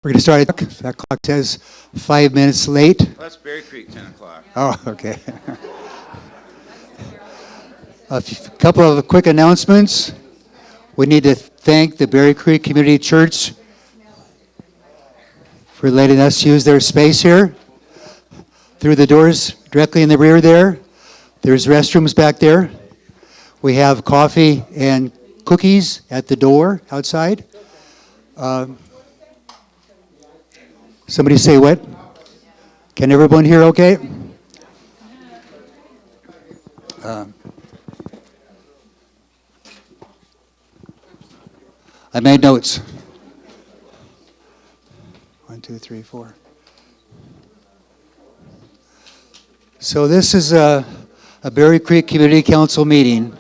We're going to start at, that clock says 5 minutes late. Well, that's Berry Creek, 10 o'clock. Oh, okay. A couple of quick announcements. We need to thank the Berry Creek Community Church for letting us use their space here. Through the doors directly in the rear there, there's restrooms back there. We have coffee and cookies at the door outside. Somebody say what? Can everyone hear okay? I made notes. 1, 2, 3, 4. So this is a Berry Creek Community Council meeting.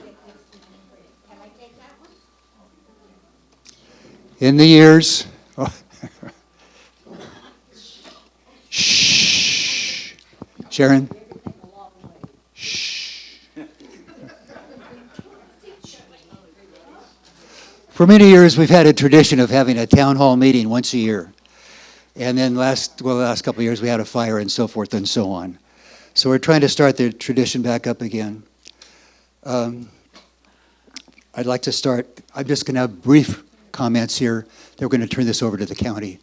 In the years, shh, Sharon, shh. For many years, we've had a tradition of having a town hall meeting once a year. And then the last couple of years, we had a fire and so forth and so on. So we're trying to start the tradition back up again. I'd like to start, I'm just going to have brief comments here. Then we're going to turn this over to the county.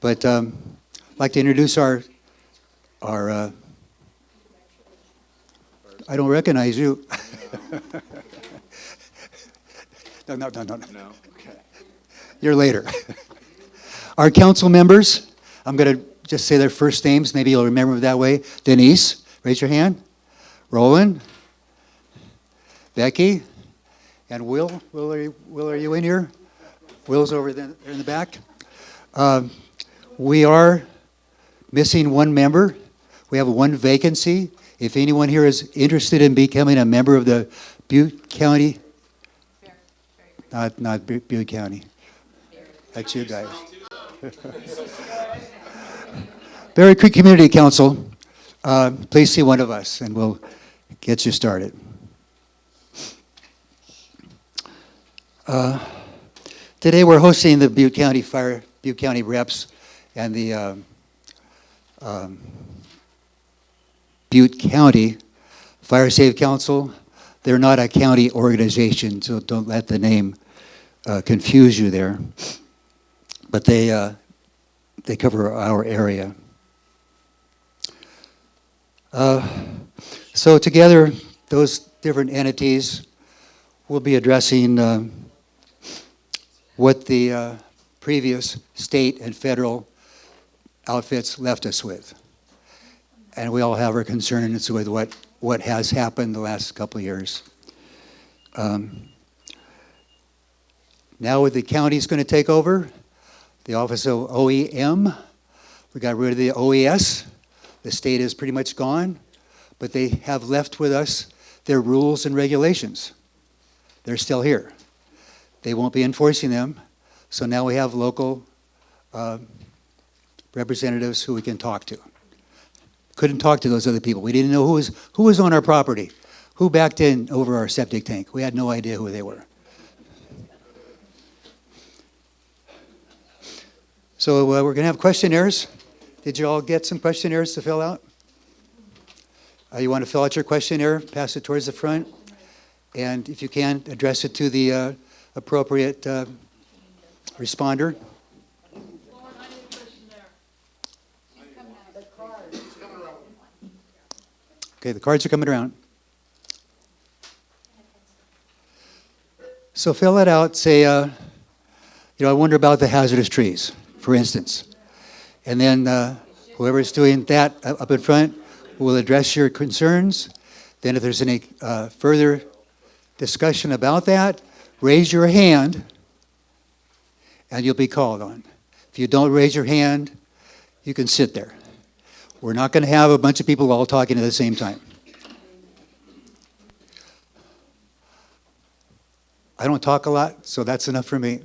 But I'd like to introduce our I don't recognize you. No. Okay. You're later. Our council members, I'm going to just say their first names. Maybe you'll remember them that way. Denise, raise your hand. Roland, Becky, and Will. Will, are you in here? Will's over there in the back. We are missing one member. We have one vacancy. If anyone here is interested in becoming a member of the Butte County, not Butte County. That's you guys. Berry Creek Community Council, please see one of us and we'll get you started. Today we're hosting the Butte County reps and the Butte County Fire Safe Council. They're not a county organization, so don't let the name confuse you there. But they cover our area. So together, those different entities will be addressing what the previous state and federal outfits left us with. And we all have our concerns with what has happened the last couple of years. Now with the county's going to take over, the Office of OEM, we got rid of the OES. The state is pretty much gone, but they have left with us their rules and regulations. They're still here. They won't be enforcing them, so now we have local representatives who we can talk to. Couldn't talk to those other people. We didn't know who was on our property, who backed in over our septic tank. We had no idea who they were. So we're going to have questionnaires. Did you all get some questionnaires to fill out? You want to fill out your questionnaire, pass it towards the front, and if you can, address it to the appropriate responder. Okay, the cards are coming around. So fill it out. Say, I wonder about the hazardous trees, for instance. And then whoever's doing that up in front will address your concerns. Then if there's any further discussion about that, raise your hand and you'll be called on. If you don't raise your hand, you can sit there. We're not going to have a bunch of people all talking at the same time. I don't talk a lot, so that's enough for me.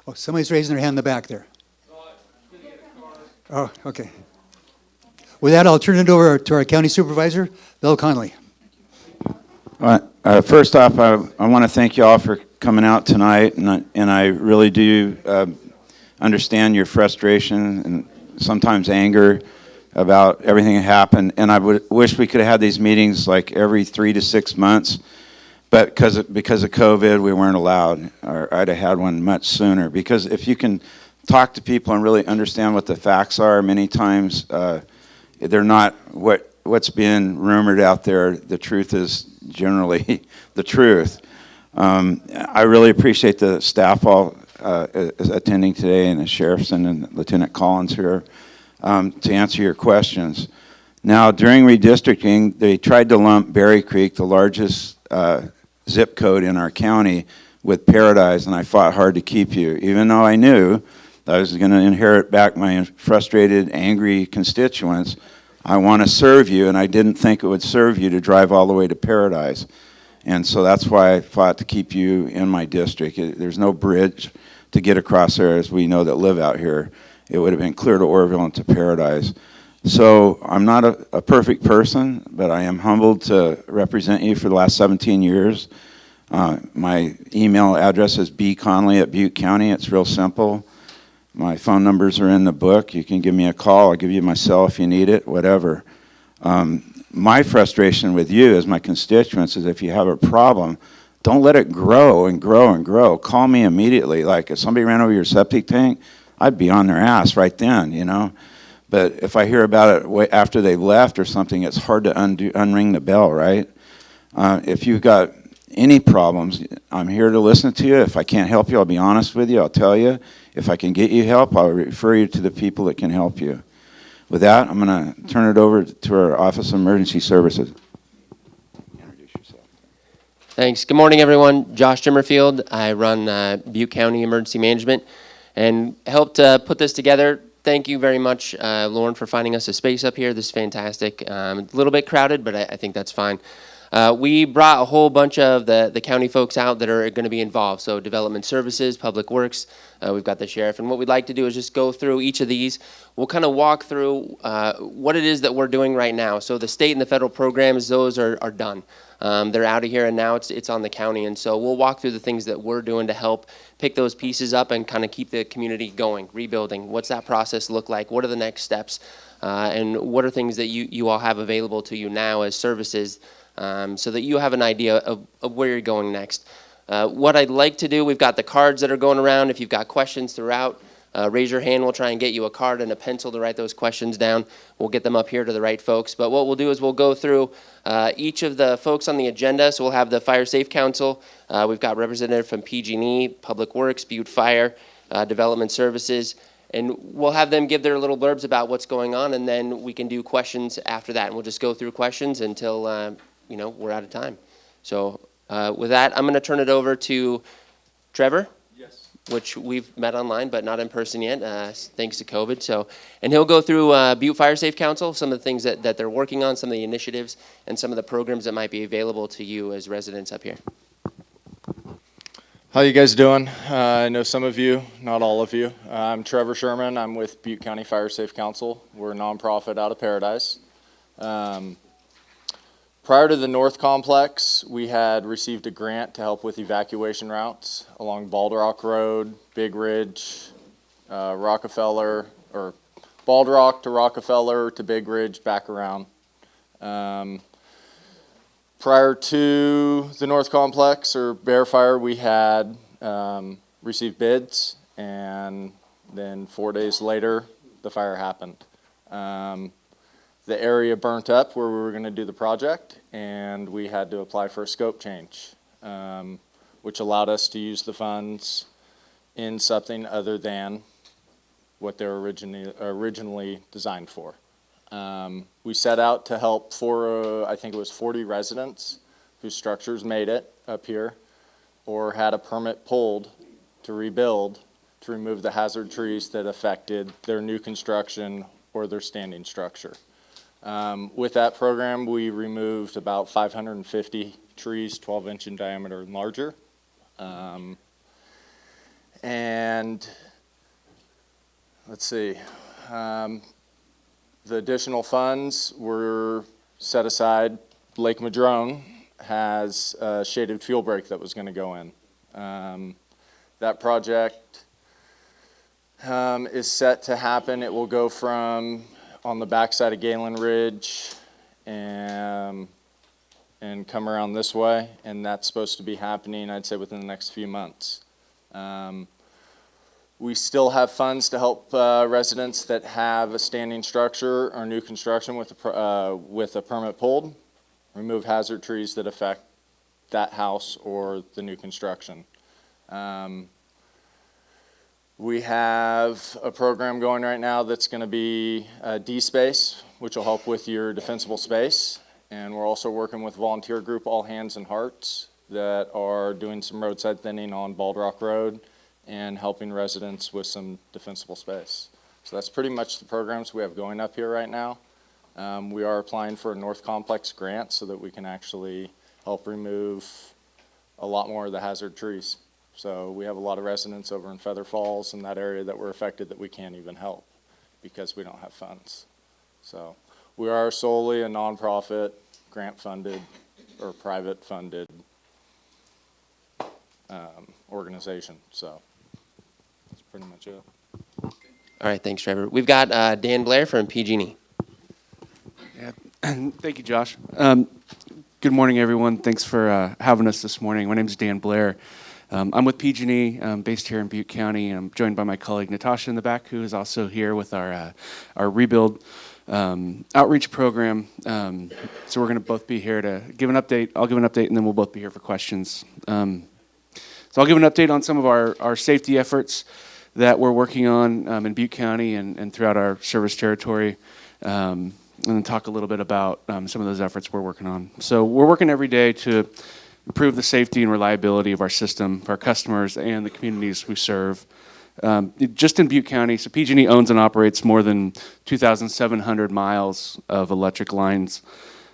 Oh, somebody's raising their hand in the back there. Oh, okay. With that, I'll turn it over to our county supervisor, Bill Conley. First off, I want to thank you all for coming out tonight, and I really do understand your frustration and sometimes anger about everything that happened. And I wish we could have had these meetings like every 3 to 6 months, but because of COVID, we weren't allowed, or I'd have had one much sooner. Because if you can talk to people and really understand what the facts are, many times they're not what's being rumored out there. The truth is generally the truth. I really appreciate the staff all attending today, and the sheriffs and Lieutenant Collins here to answer your questions. Now, during redistricting, they tried to lump Berry Creek, the largest zip code in our county, with Paradise, and I fought hard to keep you, even though I knew I was going to inherit back my frustrated, angry constituents. I want to serve you, and I didn't think it would serve you to drive all the way to Paradise. And so that's why I fought to keep you in my district. There's no bridge to get across there, as we know that live out here. It would have been clear to Orville and to Paradise. So I'm not a perfect person, but I am humbled to represent you for the last 17 years. My email address is bconley@Butte County. It's real simple. My phone numbers are in the book. You can give me a call. I'll give you my cell if you need it, whatever. My frustration with you as my constituents is if you have a problem, don't let it grow and grow and grow. Call me immediately. Like if somebody ran over your septic tank, I'd be on their ass right then, you know. But if I hear about it after they've left or something, it's hard to unring the bell, right? If you've got any problems, I'm here to listen to you. If I can't help you, I'll be honest with you. I'll tell you. If I can get you help, I'll refer you to the people that can help you. With that, I'm going to turn it over to our Office of Emergency Services. Introduce yourself. Thanks. Good morning, everyone. Josh Jimmerfield. I run Butte County Emergency Management and helped put this together. Thank you very much, Lauren, for finding us a space up here. This is fantastic. A little bit crowded, but I think that's fine. We brought a whole bunch of the county folks out that are going to be involved. So Development Services, Public Works, we've got the sheriff. And what we'd like to do is just go through each of these. We'll kind of walk through what it is that we're doing right now. So the state and the federal programs, those are done. They're out of here, and now it's on the county. And so we'll walk through the things that we're doing to help pick those pieces up and kind of keep the community going, rebuilding. What's that process look like? What are the next steps? And what are things that you all have available to you now as services so that you have an idea of where you're going next? What I'd like to do, we've got the cards that are going around. If you've got questions throughout, raise your hand. We'll try and get you a card and a pencil to write those questions down. We'll get them up here to the right folks. But what we'll do is we'll go through each of the folks on the agenda. So we'll have the Fire Safe Council. We've got representative from PG&E, Public Works, Butte Fire, Development Services. And we'll have them give their little blurbs about what's going on, and then we can do questions after that. And we'll just go through questions until we're out of time. So with that, I'm going to turn it over to Trevor. Which we've met online, but not in person yet, thanks to COVID. So, and he'll go through Butte Fire Safe Council, some of the things that they're working on, some of the initiatives, and some of the programs that might be available to you as residents up here. How you guys doing? I know some of you, not all of you. I'm Trevor Sherman. I'm with Butte County Fire Safe Council. We're a nonprofit out of Paradise. Prior to the North Complex, we had received a grant to help with evacuation routes along Bald Rock Road, Big Ridge, Rockefeller, or Bald Rock to Rockefeller to Big Ridge, back around. Prior to the North Complex or Bear Fire, we had received bids, and then 4 days later, the fire happened. The area burnt up where we were going to do the project, and we had to apply for a scope change, which allowed us to use the funds in something other than what they were originally designed for. We set out to help I think it was 40 residents whose structures made it up here or had a permit pulled to rebuild to remove the hazard trees that affected their new construction or their standing structure. With that program, we removed about 550 trees, 12-inch in diameter and larger. And let's see, the additional funds were set aside. Lake Madrone has a shaded fuel break that was going to go in. That project is set to happen. It will go from on the backside of Galen Ridge and come around this way, and that's supposed to be happening, I'd say, within the next few months. We still have funds to help residents that have a standing structure or new construction with a permit pulled, remove hazard trees that affect that house or the new construction. We have a program going right now that's going to be D-Space, which will help with your defensible space. And we're also working with volunteer group All Hands and Hearts that are doing some roadside thinning on Bald Rock Road and helping residents with some defensible space. So that's pretty much the programs we have going up here right now. We are applying for a North Complex grant so that we can actually help remove a lot more of the hazard trees. So we have a lot of residents over in Feather Falls in that area that were affected that we can't even help because we don't have funds. So we are solely a nonprofit, grant-funded, or private-funded organization. So that's pretty much it. All right, thanks, Trevor. We've got Dan Blair from PG&E. Yeah, thank you, Josh. Good morning, everyone. Thanks for having us this morning. My name is Dan Blair. I'm with PG&E, based here in Butte County. I'm joined by my colleague Natasha in the back, who is also here with our rebuild outreach program. So we're going to both be here to give an update. I'll give an update, and then we'll both be here for questions. So I'll give an update on some of our safety efforts that we're working on in Butte County and throughout our service territory, and then talk a little bit about some of those efforts we're working on. So we're working every day to improve the safety and reliability of our system for our customers and the communities we serve. Just in Butte County, so PG&E owns and operates more than 2,700 miles of electric lines.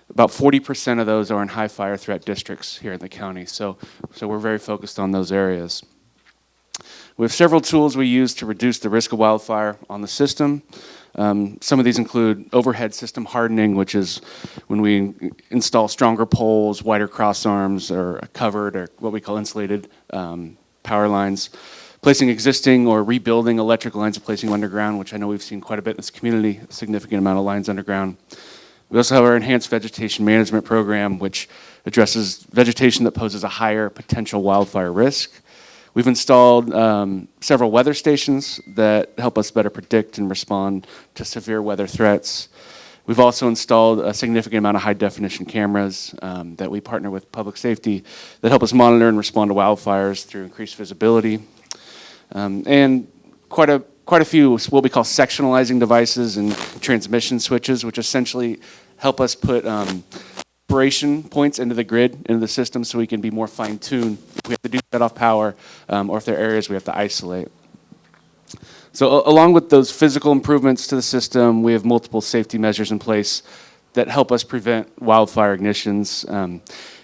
About 40% of those are in high fire threat districts here in the county, so we're very focused on those areas. We have several tools we use to reduce the risk of wildfire on the system. Some of these include overhead system hardening, which is when we install stronger poles, wider cross arms, or covered or what we call insulated power lines. Placing existing or rebuilding electric lines and placing them underground, which I know we've seen quite a bit in this community, a significant amount of lines underground. We also have our enhanced vegetation management program, which addresses vegetation that poses a higher potential wildfire risk. We've installed several weather stations that help us better predict and respond to severe weather threats. We've also installed a significant amount of high-definition cameras that we partner with public safety that help us monitor and respond to wildfires through increased visibility. And quite a few what we call sectionalizing devices and transmission switches, which essentially help us put operation points into the grid, into the system, so we can be more fine-tuned if we have to do shut off power, or if there are areas we have to isolate. So along with those physical improvements to the system, we have multiple safety measures in place that help us prevent wildfire ignitions.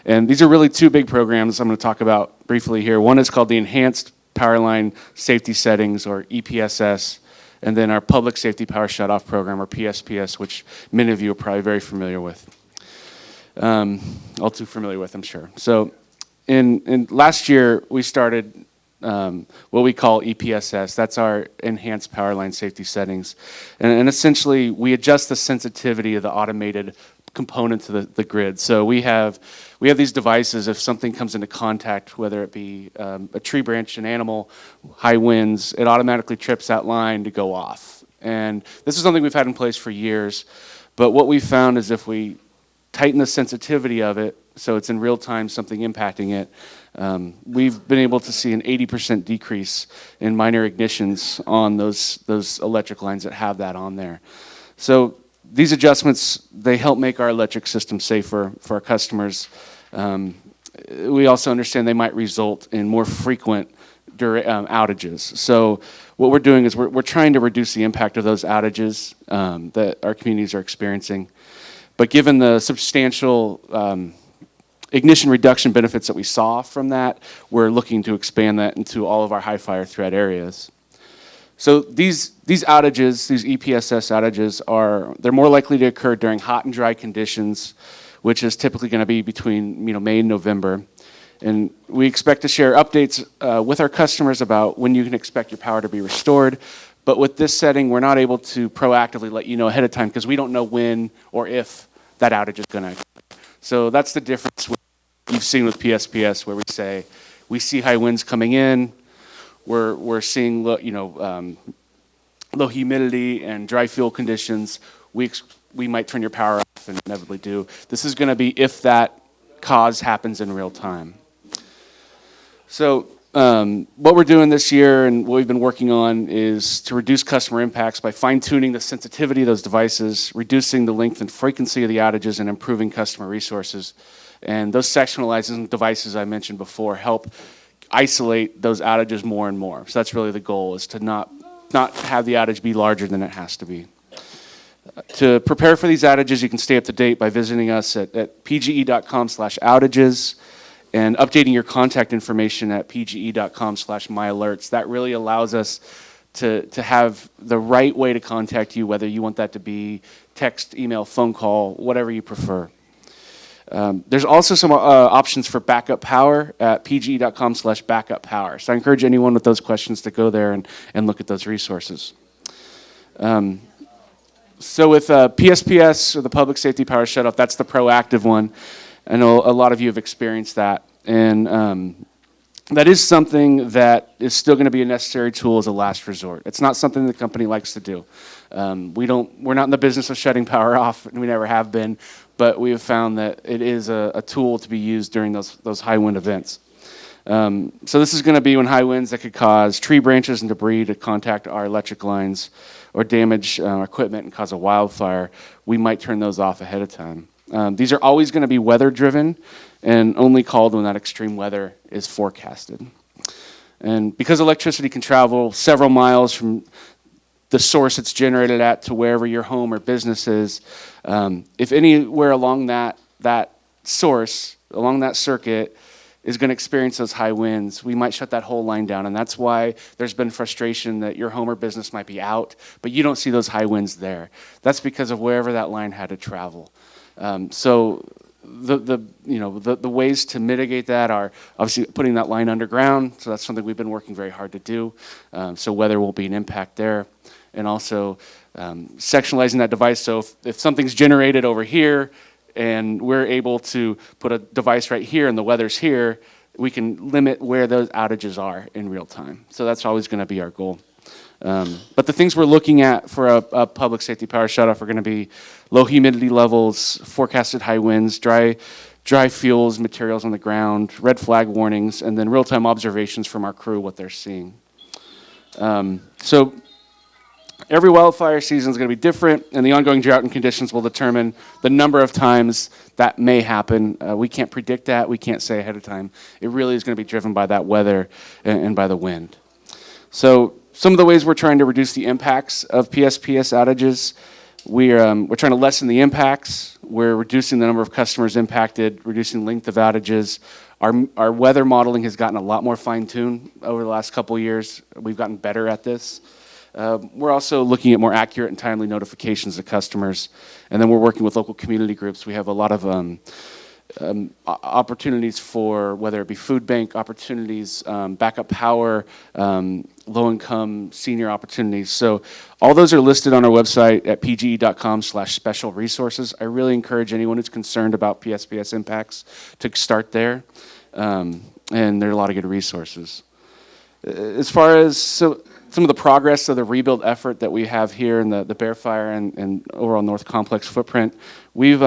And these are really two big programs I'm going to talk about briefly here. One is called the Enhanced Power Line Safety Settings, or EPSS, and then our Public Safety Power Shutoff Program, or PSPS, which many of you are probably very familiar with. All too familiar with, I'm sure. So in last year, we started what we call EPSS. That's our Enhanced Power Line Safety Settings. And essentially, we adjust the sensitivity of the automated component to the grid. So we have these devices. If something comes into contact, whether it be a tree branch, an animal, high winds, it automatically trips that line to go off. And this is something we've had in place for years. But what we found is if we tighten the sensitivity of it, so it's in real time something impacting it, we've been able to see an 80% decrease in minor ignitions on those electric lines that have that on there. So these adjustments, they help make our electric system safer for our customers. We also understand they might result in more frequent outages. So what we're doing is we're trying to reduce the impact of those outages that our communities are experiencing. But given the substantial ignition reduction benefits that we saw from that, we're looking to expand that into all of our high fire threat areas. So these outages, these EPSS outages, they're more likely to occur during hot and dry conditions, which is typically going to be between May and November. And we expect to share updates with our customers about when you can expect your power to be restored. But with this setting, we're not able to proactively let you know ahead of time because we don't know when or if that outage is going to occur. So that's the difference you've seen with PSPS, where we say we see high winds coming in, we're seeing low humidity and dry fuel conditions. We might turn your power off and inevitably do. This is going to be if that cause happens in real time. So what we're doing this year and what we've been working on is to reduce customer impacts by fine-tuning the sensitivity of those devices, reducing the length and frequency of the outages, and improving customer resources. And those sectionalizing devices I mentioned before help isolate those outages more and more. So that's really the goal, is to not have the outage be larger than it has to be. To prepare for these outages, you can stay up to date by visiting us at pge.com/outages and updating your contact information at pge.com/myalerts. That really allows us to have the right way to contact you, whether you want that to be text, email, phone call, whatever you prefer. There's also some options for backup power at pge.com/backup power. So I encourage anyone with those questions to go there and look at those resources. So with PSPS, or the Public Safety Power Shutoff, that's the proactive one. I know a lot of you have experienced that. And that is something that is still going to be a necessary tool as a last resort. It's not something the company likes to do. We're not in the business of shutting power off, and we never have been, but we have found that it is a tool to be used during those high wind events. So this is going to be when high winds that could cause tree branches and debris to contact our electric lines or damage our equipment and cause a wildfire. We might turn those off ahead of time. These are always going to be weather driven and only called when that extreme weather is forecasted. And because electricity can travel several miles from the source it's generated at to wherever your home or business is, if anywhere along that source, along that circuit, is going to experience those high winds, we might shut that whole line down. And that's why there's been frustration that your home or business might be out, but you don't see those high winds there. That's because of wherever that line had to travel. So the ways to mitigate that are obviously putting that line underground. So that's something we've been working very hard to do. So weather will be an impact there. And also sectionalizing that device. So if something's generated over here and we're able to put a device right here and the weather's here, we can limit where those outages are in real time. So that's always going to be our goal. But the things we're looking at for a public safety power shutoff are going to be low humidity levels, forecasted high winds, dry fuels, materials on the ground, red flag warnings, and then real-time observations from our crew, what they're seeing. So every wildfire season is going to be different, and the ongoing drought and conditions will determine the number of times that may happen. We can't predict that. We can't say ahead of time. It really is going to be driven by that weather and by the wind. So some of the ways we're trying to reduce the impacts of PSPS outages, we're trying to lessen the impacts. We're reducing the number of customers impacted, reducing the length of outages. Our weather modeling has gotten a lot more fine-tuned over the last couple of years. We've gotten better at this. We're also looking at more accurate and timely notifications to customers. And then we're working with local community groups. We have a lot of opportunities for, whether it be food bank opportunities, backup power, low-income senior opportunities. So all those are listed on our website at pge.com/special resources. I really encourage anyone who's concerned about PSPS impacts to start there. And there are a lot of good resources. As far as some of the progress of the rebuild effort that we have here in the Bear Fire and overall North Complex footprint, we've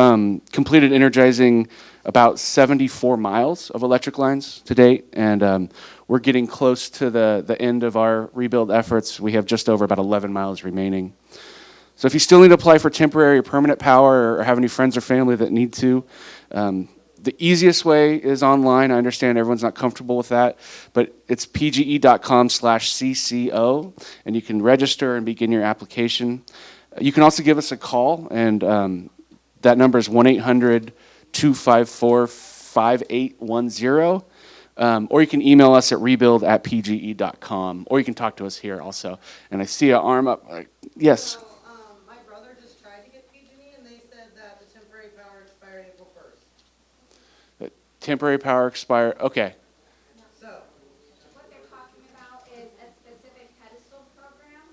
completed energizing about 74 miles of electric lines to date, and we're getting close to the end of our rebuild efforts. We have just over about 11 miles remaining. So if you still need to apply for temporary or permanent power or have any friends or family that need to, the easiest way is online. I understand everyone's not comfortable with that, but it's pge.com/CCO, and you can register and begin your application. You can also give us a call, and that number is 1-800-254-5810, or you can email us at rebuild@pge.com, or you can talk to us here also. And I see an arm up. Yes? My brother just tried to get PG&E, and they said that the temporary power expired April 1st. Temporary power expire, okay. So, What they're talking about is a specific pedestal program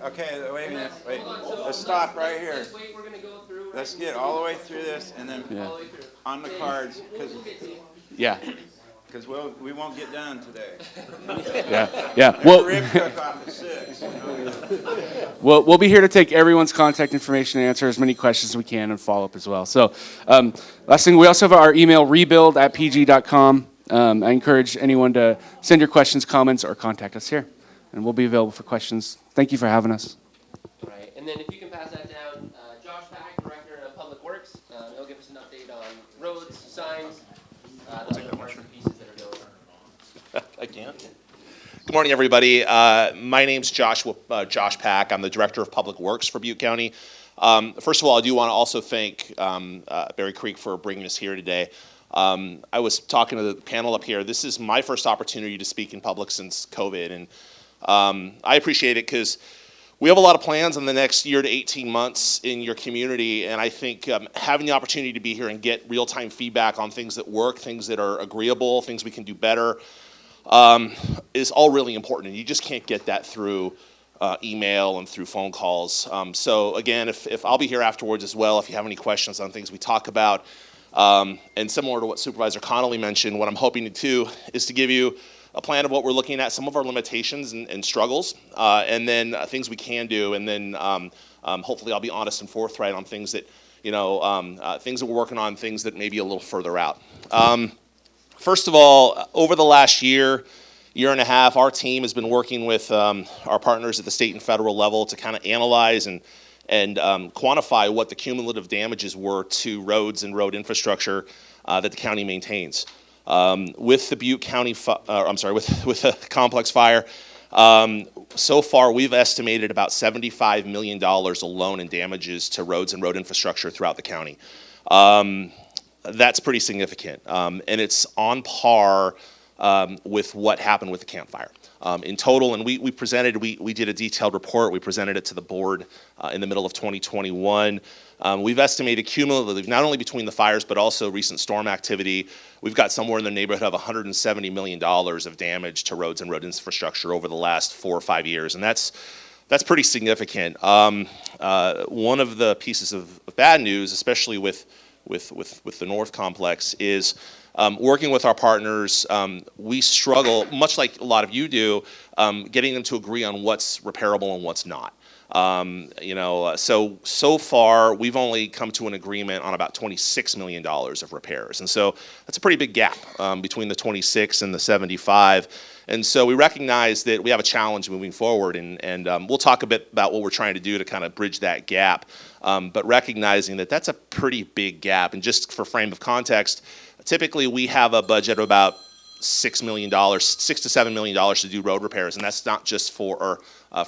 Okay, wait a minute. Wait. Let's stop right here. Just wait, we're gonna go through. Let's get all the way through this and then Yeah. All the way through. on the cards Yeah. because we won't get done today. Yeah. Yeah. There's Well, a rib cook off at 6. we'll be here to take everyone's contact information and answer as many questions as we can and follow up as well. So, last thing, we also have our email rebuild@pg.com. I encourage anyone to send your questions, comments, or contact us here, and we'll be available for questions. Thank you for having us. Right, and then if you can pass that down, Josh Pack, Director of Public Works, he'll give us an update on roads, signs, those other parts and pieces that are going on. I can. Good morning, everybody. My name's Josh Pack. I'm the Director of Public Works for Butte County. First of all, I do want to also thank Berry Creek for bringing us here today. I was talking to the panel up here. This is my first opportunity to speak in public since COVID, and I appreciate it because we have a lot of plans in the next year to 18 months in your community, and I think having the opportunity to be here and get real-time feedback on things that work, things that are agreeable, things we can do better, is all really important, and you just can't get that through email and through phone calls. So again, if I'll be here afterwards as well, if you have any questions on things we talk about, and similar to what Supervisor Connolly mentioned, what I'm hoping to do is to give you a plan of what we're looking at, some of our limitations and struggles, and then things we can do, and then hopefully I'll be honest and forthright on things that, things that we're working on, things that may be a little further out. First of all, over the last year and a half, our team has been working with our partners at the state and federal level to kind of analyze and quantify what the cumulative damages were to roads and road infrastructure that the county maintains. With the Butte County, with the complex fire, so far we've estimated about $75 million alone in damages to roads and road infrastructure throughout the county. That's pretty significant, and it's on par with what happened with the Camp Fire. In total, and we did a detailed report, we presented it to the board in the middle of 2021. We've estimated cumulatively, not only between the fires, but also recent storm activity, we've got somewhere in the neighborhood of $170 million of damage to roads and road infrastructure over the last 4 or 5 years, and that's pretty significant. One of the pieces of bad news, especially with the North Complex, is working with our partners, we struggle, much like a lot of you do, getting them to agree on what's repairable and what's not. So far, we've only come to an agreement on about $26 million of repairs. And so that's a pretty big gap between the 26 and the 75. And so we recognize that we have a challenge moving forward, and we'll talk a bit about what we're trying to do to kind of bridge that gap, but recognizing that that's a pretty big gap. And just for frame of context, typically we have a budget of about $6 to $7 million to do road repairs, and that's not just for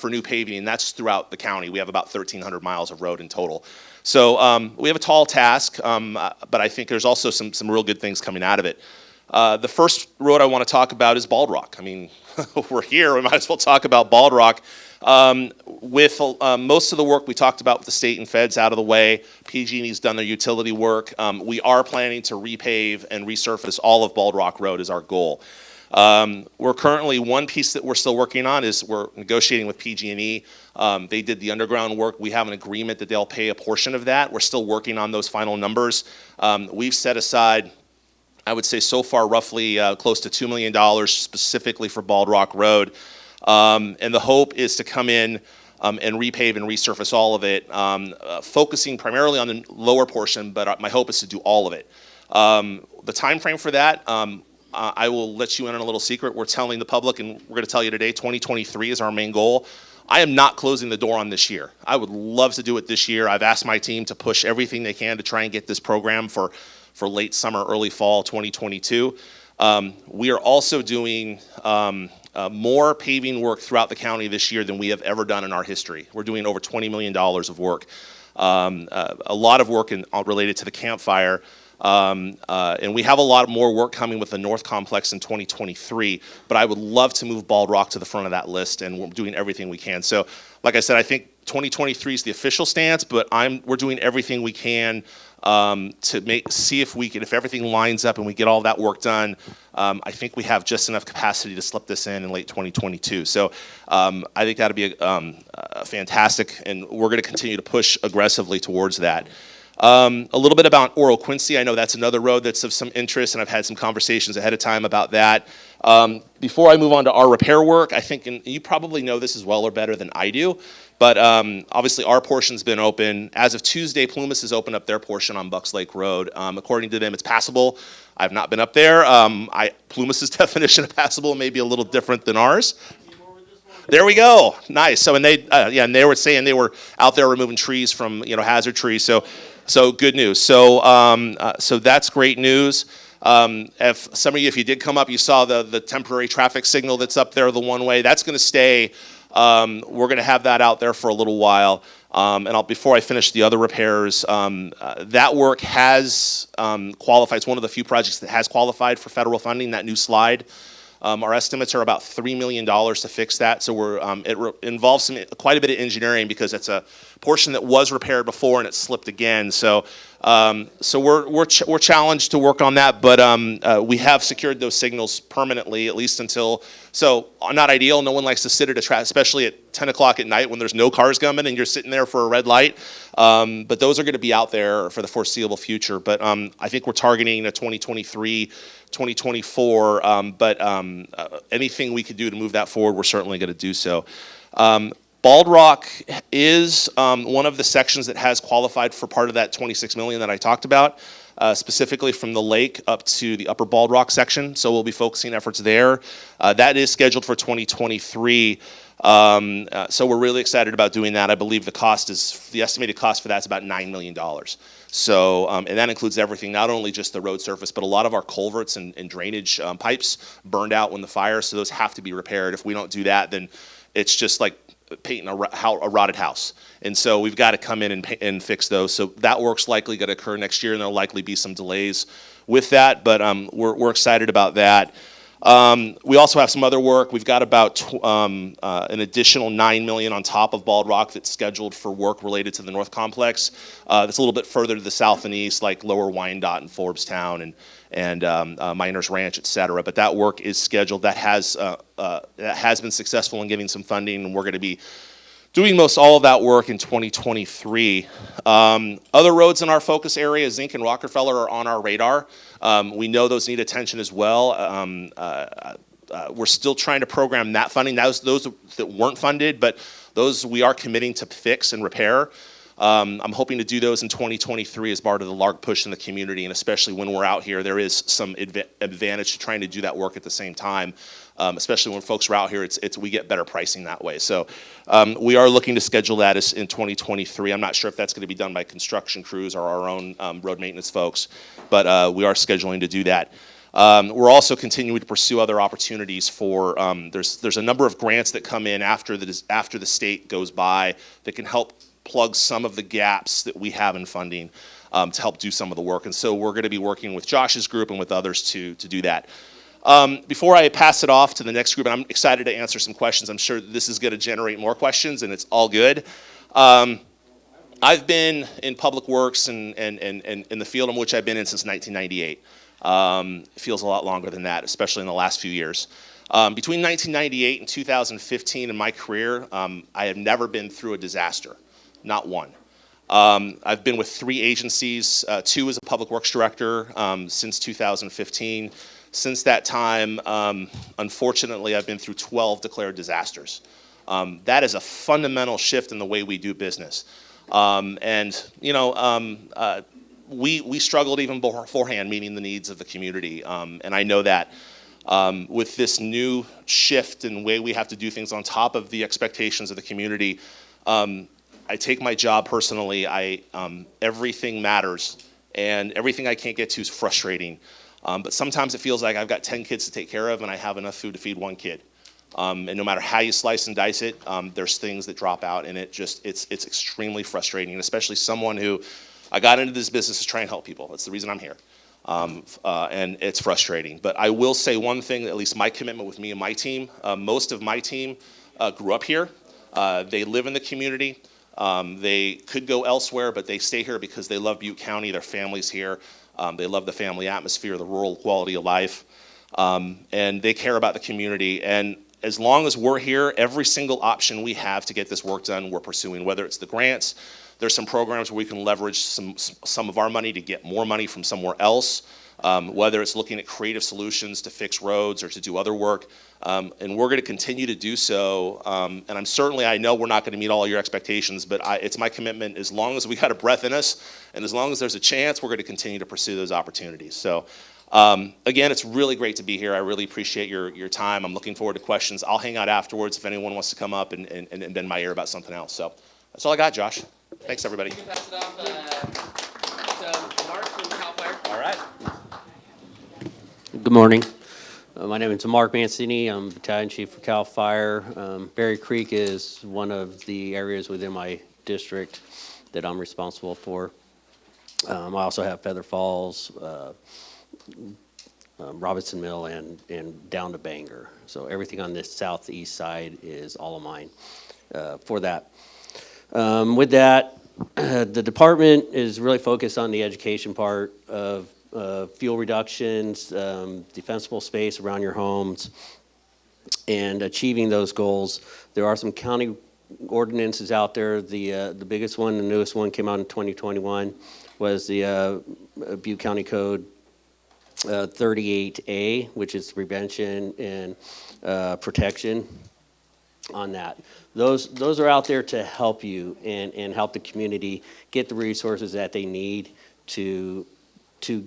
new paving, and that's throughout the county. We have about 1,300 miles of road in total. So we have a tall task, but I think there's also some real good things coming out of it. The first road I want to talk about is Bald Rock. I mean, we're here, we might as well talk about Bald Rock. With most of the work we talked about with the state and feds out of the way, PG&E's done their utility work. We are planning to repave and resurface all of Bald Rock Road is our goal. We're currently, one piece that we're still working on is we're negotiating with PG&E. They did the underground work. We have an agreement that they'll pay a portion of that. We're still working on those final numbers. We've set aside, I would say so far, roughly close to $2 million specifically for Bald Rock Road. And the hope is to come in and repave and resurface all of it, focusing primarily on the lower portion, but my hope is to do all of it. The time frame for that, I will let you in on a little secret. We're telling the public, and we're going to tell you today, 2023 is our main goal. I am not closing the door on this year. I would love to do it this year. I've asked my team to push everything they can to try and get this program for late summer, early fall 2022. We are also doing more paving work throughout the county this year than we have ever done in our history. We're doing over $20 million of work. A lot of work related to the Camp Fire. And we have a lot more work coming with the North Complex in 2023, but I would love to move Bald Rock to the front of that list, and we're doing everything we can. So, like I said, I think 2023 is the official stance, but we're doing everything we can to see if we can, if everything lines up and we get all that work done. I think we have just enough capacity to slip this in late 2022. So I think that'll be a fantastic, and we're going to continue to push aggressively towards that. A little bit about Oro Quincy. I know that's another road that's of some interest, and I've had some conversations ahead of time about that. Before I move on to our repair work, I think, and you probably know this as well or better than I do, but obviously our portion's been open. As of Tuesday, Plumas has opened up their portion on Bucks Lake Road. According to them, it's passable. I've not been up there. Plumas's definition of passable may be a little different than ours. There we go. Nice. So, and they were saying they were out there removing trees from, hazard trees. So good news. So that's great news. If some of you, if you did come up, you saw the temporary traffic signal that's up there, the one way. That's going to stay. We're going to have that out there for a little while. And before I finish the other repairs, that work has qualified. It's one of the few projects that has qualified for federal funding. That new slide. Our estimates are about $3 million to fix that. So it involves quite a bit of engineering because it's a portion that was repaired before and it slipped again. So we're challenged to work on that, but we have secured those signals permanently, at least until. So not ideal. No one likes to sit at a traffic, especially at 10 o'clock at night when there's no cars coming and you're sitting there for a red light. But those are going to be out there for the foreseeable future. But I think we're targeting a 2023, 2024. But anything we could do to move that forward, we're certainly going to do so. Bald Rock is one of the sections that has qualified for part of that $26 million that I talked about, specifically from the lake up to the upper Bald Rock section. So we'll be focusing efforts there. That is scheduled for 2023. So we're really excited about doing that. I believe the estimated cost for that's about $9 million. So, and that includes everything, not only just the road surface, but a lot of our culverts and drainage pipes burned out when the fire, so those have to be repaired. If we don't do that, then it's just like painting a rotted house. And so we've got to come in and fix those. So that work's likely going to occur next year, and there'll likely be some delays with that, but we're excited about that. We also have some other work. We've got about an additional $9 million on top of Bald Rock that's scheduled for work related to the North Complex. That's a little bit further to the south and east, like Lower Wyandotte and Forbes-town and Miners Ranch, et cetera. But that work is scheduled. That has been successful in getting some funding, and we're going to be doing most all of that work in 2023. Other roads in our focus area, Zinc and Rockefeller, are on our radar. We know those need attention as well. We're still trying to program that funding. Those that weren't funded, but those we are committing to fix and repair. I'm hoping to do those in 2023 as part of the large push in the community, and especially when we're out here, there is some advantage to trying to do that work at the same time. Especially when folks are out here, we get better pricing that way. So we are looking to schedule that in 2023. I'm not sure if that's going to be done by construction crews or our own road maintenance folks, but we are scheduling to do that. We're also continuing to pursue other opportunities for. There's a number of grants that come in after the state goes by that can help plug some of the gaps that we have in funding to help do some of the work. And so we're going to be working with Josh's group and with others to do that. Before I pass it off to the next group, and I'm excited to answer some questions. I'm sure this is going to generate more questions, and it's all good. I've been in public works and in the field in which I've been in since 1998. It feels a lot longer than that, especially in the last few years. Between 1998 and 2015 in my career, I have never been through a disaster, not one. I've been with 3 agencies, 2 as a public works director since 2015. Since that time, unfortunately, I've been through 12 declared disasters. That is a fundamental shift in the way we do business. We struggled even beforehand meeting the needs of the community. And I know that with this new shift in the way we have to do things on top of the expectations of the community, I take my job personally. Everything matters, and everything I can't get to is frustrating. But sometimes it feels like I've got 10 kids to take care of and I have enough food to feed 1 kid. And no matter how you slice and dice it, there's things that drop out, and it's extremely frustrating, especially someone who I got into this business to try and help people. That's the reason I'm here. And it's frustrating. But I will say one thing, at least my commitment with me and my team, most of my team grew up here. They live in the community. They could go elsewhere, but they stay here because they love Butte County, their family's here. They love the family atmosphere, the rural quality of life, and they care about the community. And as long as we're here, every single option we have to get this work done, we're pursuing, whether it's the grants. There's some programs where we can leverage some of our money to get more money from somewhere else, whether it's looking at creative solutions to fix roads or to do other work. And we're going to continue to do so. And I know we're not going to meet all your expectations, but it's my commitment, as long as we got a breath in us and as long as there's a chance, we're going to continue to pursue those opportunities. So again, it's really great to be here. I really appreciate your time. I'm looking forward to questions. I'll hang out afterwards if anyone wants to come up and bend my ear about something else. So that's all I got, Josh. Thanks, everybody. You can pass it off to Mark from CAL FIRE. All right. Good morning. My name is Mark Mancini. I'm Battalion Chief for CAL FIRE. Berry Creek is one of the areas within my district that I'm responsible for. I also have Feather Falls, Robinson Mill, and down to Bangor. So everything on this southeast side is all of mine for that. With that, the department is really focused on the education part of fuel reductions, defensible space around your homes, and achieving those goals. There are some county ordinances out there. The biggest one, the newest one, came out in 2021, was the Butte County Code 38A, which is prevention and protection on that. Those are out there to help you and help the community get the resources that they need to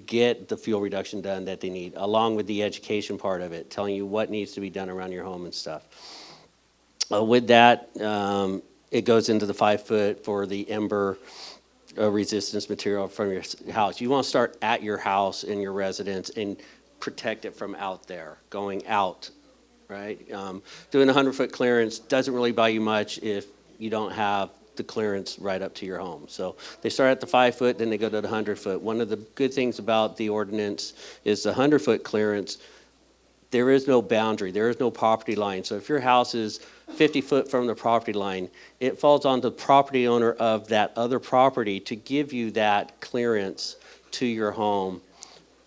get the fuel reduction done that they need, along with the education part of it, telling you what needs to be done around your home and stuff. With that, it goes into the 5 foot for the ember resistance material from your house. You want to start at your house in your residence and protect it from out there, going out, right? Doing a 100 foot clearance doesn't really buy you much if you don't have the clearance right up to your home. So they start at the 5 foot, then they go to the 100 foot. One of the good things about the ordinance is the 100 foot clearance, there is no boundary, there is no property line. So if your house is 50 foot from the property line, it falls on the property owner of that other property to give you that clearance to your home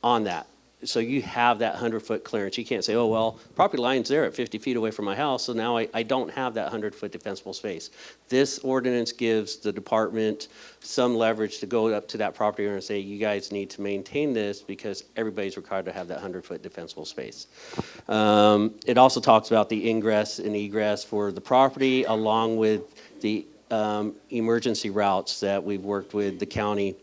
on that. So you have that 100 foot clearance. You can't say, oh, well, property line's there at 50 feet away from my house, so now I don't have that 100 foot defensible space. This ordinance gives the department some leverage to go up to that property owner and say, you guys need to maintain this because everybody's required to have that 100 foot defensible space. It also talks about the ingress and egress for the property, along with the emergency routes that we've worked with the county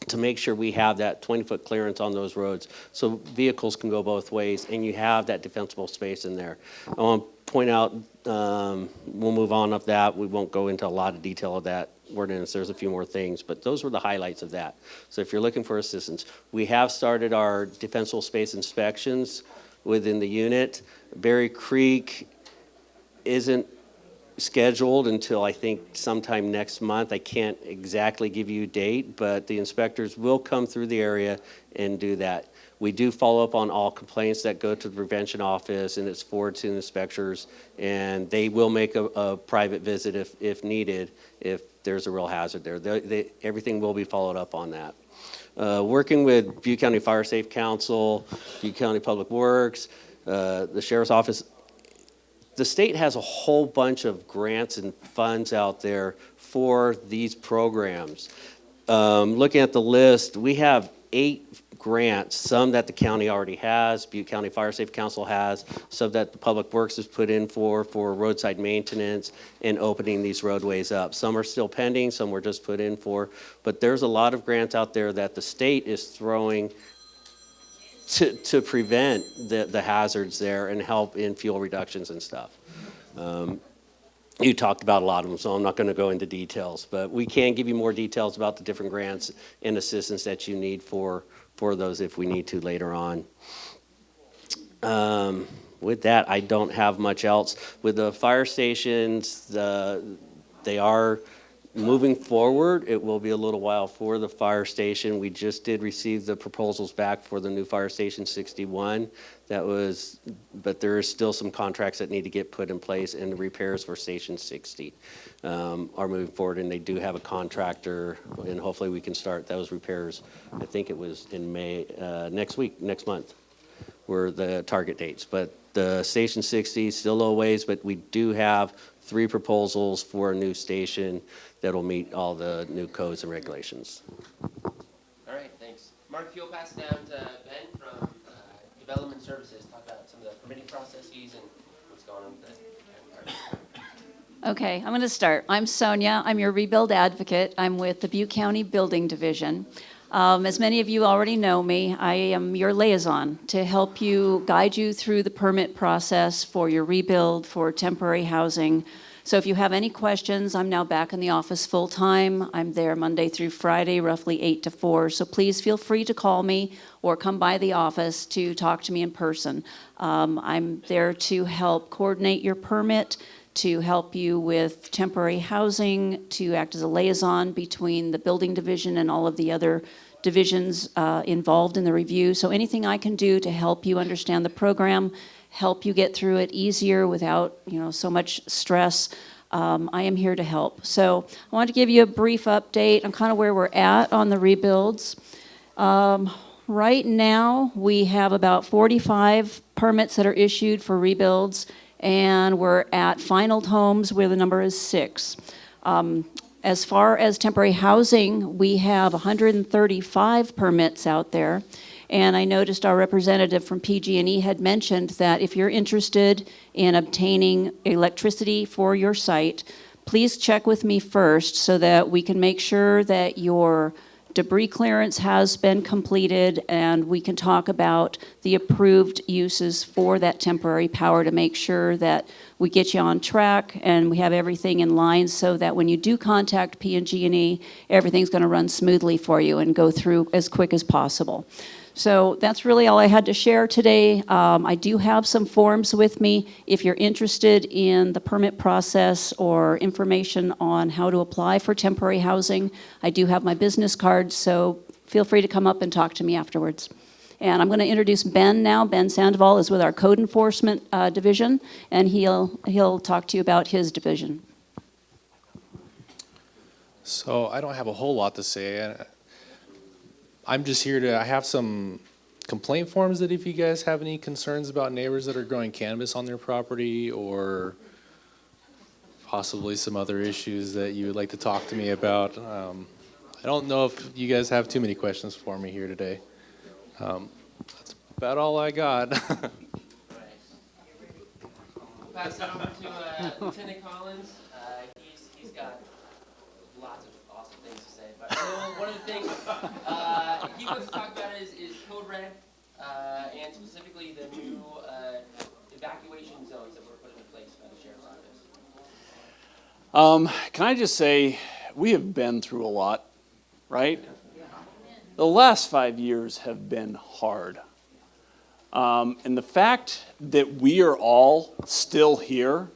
to make sure we have that 20 foot clearance on those roads so vehicles can go both ways and you have that defensible space in there. I want to point out, we'll move on of that. We won't go into a lot of detail of that ordinance. There's a few more things, but those were the highlights of that. So if you're looking for assistance, we have started our defensible space inspections within the unit. Berry Creek isn't scheduled until I think sometime next month. I can't exactly give you a date, but the inspectors will come through the area and do that. We do follow up on all complaints that go to the prevention office, and it's forwarded to the inspectors, and they will make a private visit if needed, if there's a real hazard there. Everything will be followed up on that. Working with Butte County Fire Safe Council, Butte County Public Works, the Sheriff's Office, the state has a whole bunch of grants and funds out there for these programs. Looking at the list, we have 8 grants, some that the county already has, Butte County Fire Safe Council has, some that the Public Works has put in for roadside maintenance and opening these roadways up. Some are still pending, some were just put in for, but there's a lot of grants out there that the state is throwing to prevent the hazards there and help in fuel reductions and stuff. You talked about a lot of them, so I'm not going to go into details, but we can give you more details about the different grants and assistance that you need for those if we need to later on. With that, I don't have much else. With the fire stations, they are Moving forward, it will be a little while for the fire station. We just did receive the proposals back for the new Fire Station 61. But there is still some contracts that need to get put in place, and the repairs for Station 60 are moving forward, and they do have a contractor, and hopefully we can start those repairs. I think it was in May, next month, were the target dates. But the Station 60 is still a little ways, but we do have 3 proposals for a new station that'll meet all the new codes and regulations. All right, thanks. Mark, if you'll pass it down to Ben from Development Services, talk about some of the permitting processes and what's going on with it. Okay, I'm going to start. I'm Sonia. I'm your rebuild advocate. I'm with the Butte County Building Division. As many of you already know me, I am your liaison to help you, guide you through the permit process for your rebuild, for temporary housing. So if you have any questions, I'm now back in the office full-time. I'm there Monday through Friday, roughly 8 to 4. So please feel free to call me or come by the office to talk to me in person. I'm there to help coordinate your permit, to help you with temporary housing, to act as a liaison between the building division and all of the other divisions involved in the review. So anything I can do to help you understand the program, help you get through it easier without, so much stress, I am here to help. So I wanted to give you a brief update on kind of where we're at on the rebuilds. Right now, we have about 45 permits that are issued for rebuilds, and we're at final homes where the number is 6. As far as temporary housing, we have 135 permits out there. And I noticed our representative from PG&E had mentioned that if you're interested in obtaining electricity for your site, please check with me first so that we can make sure that your debris clearance has been completed and we can talk about the approved uses for that temporary power to make sure that we get you on track and we have everything in line so that when you do contact PG&E, everything's going to run smoothly for you and go through as quick as possible. So that's really all I had to share today. I do have some forms with me. If you're interested in the permit process or information on how to apply for temporary housing, I do have my business card, so feel free to come up and talk to me afterwards. And I'm going to introduce Ben now. Ben Sandoval is with our Code Enforcement Division, and he'll talk to you about his division. So I don't have a whole lot to say. I'm just here I have some complaint forms that if you guys have any concerns about neighbors that are growing cannabis on their property or possibly some other issues that you would like to talk to me about. I don't know if you guys have too many questions for me here today. That's about all I got. Right. We'll pass it over to Lieutenant Collins. He's got lots of awesome things to say. But one of the things he wants to talk about is Code Red, and specifically the new evacuation zones that were put in place by the Sheriff's Office. Can I just say, we have been through a lot, right? The last 5 years have been hard. And the fact that we are all still here,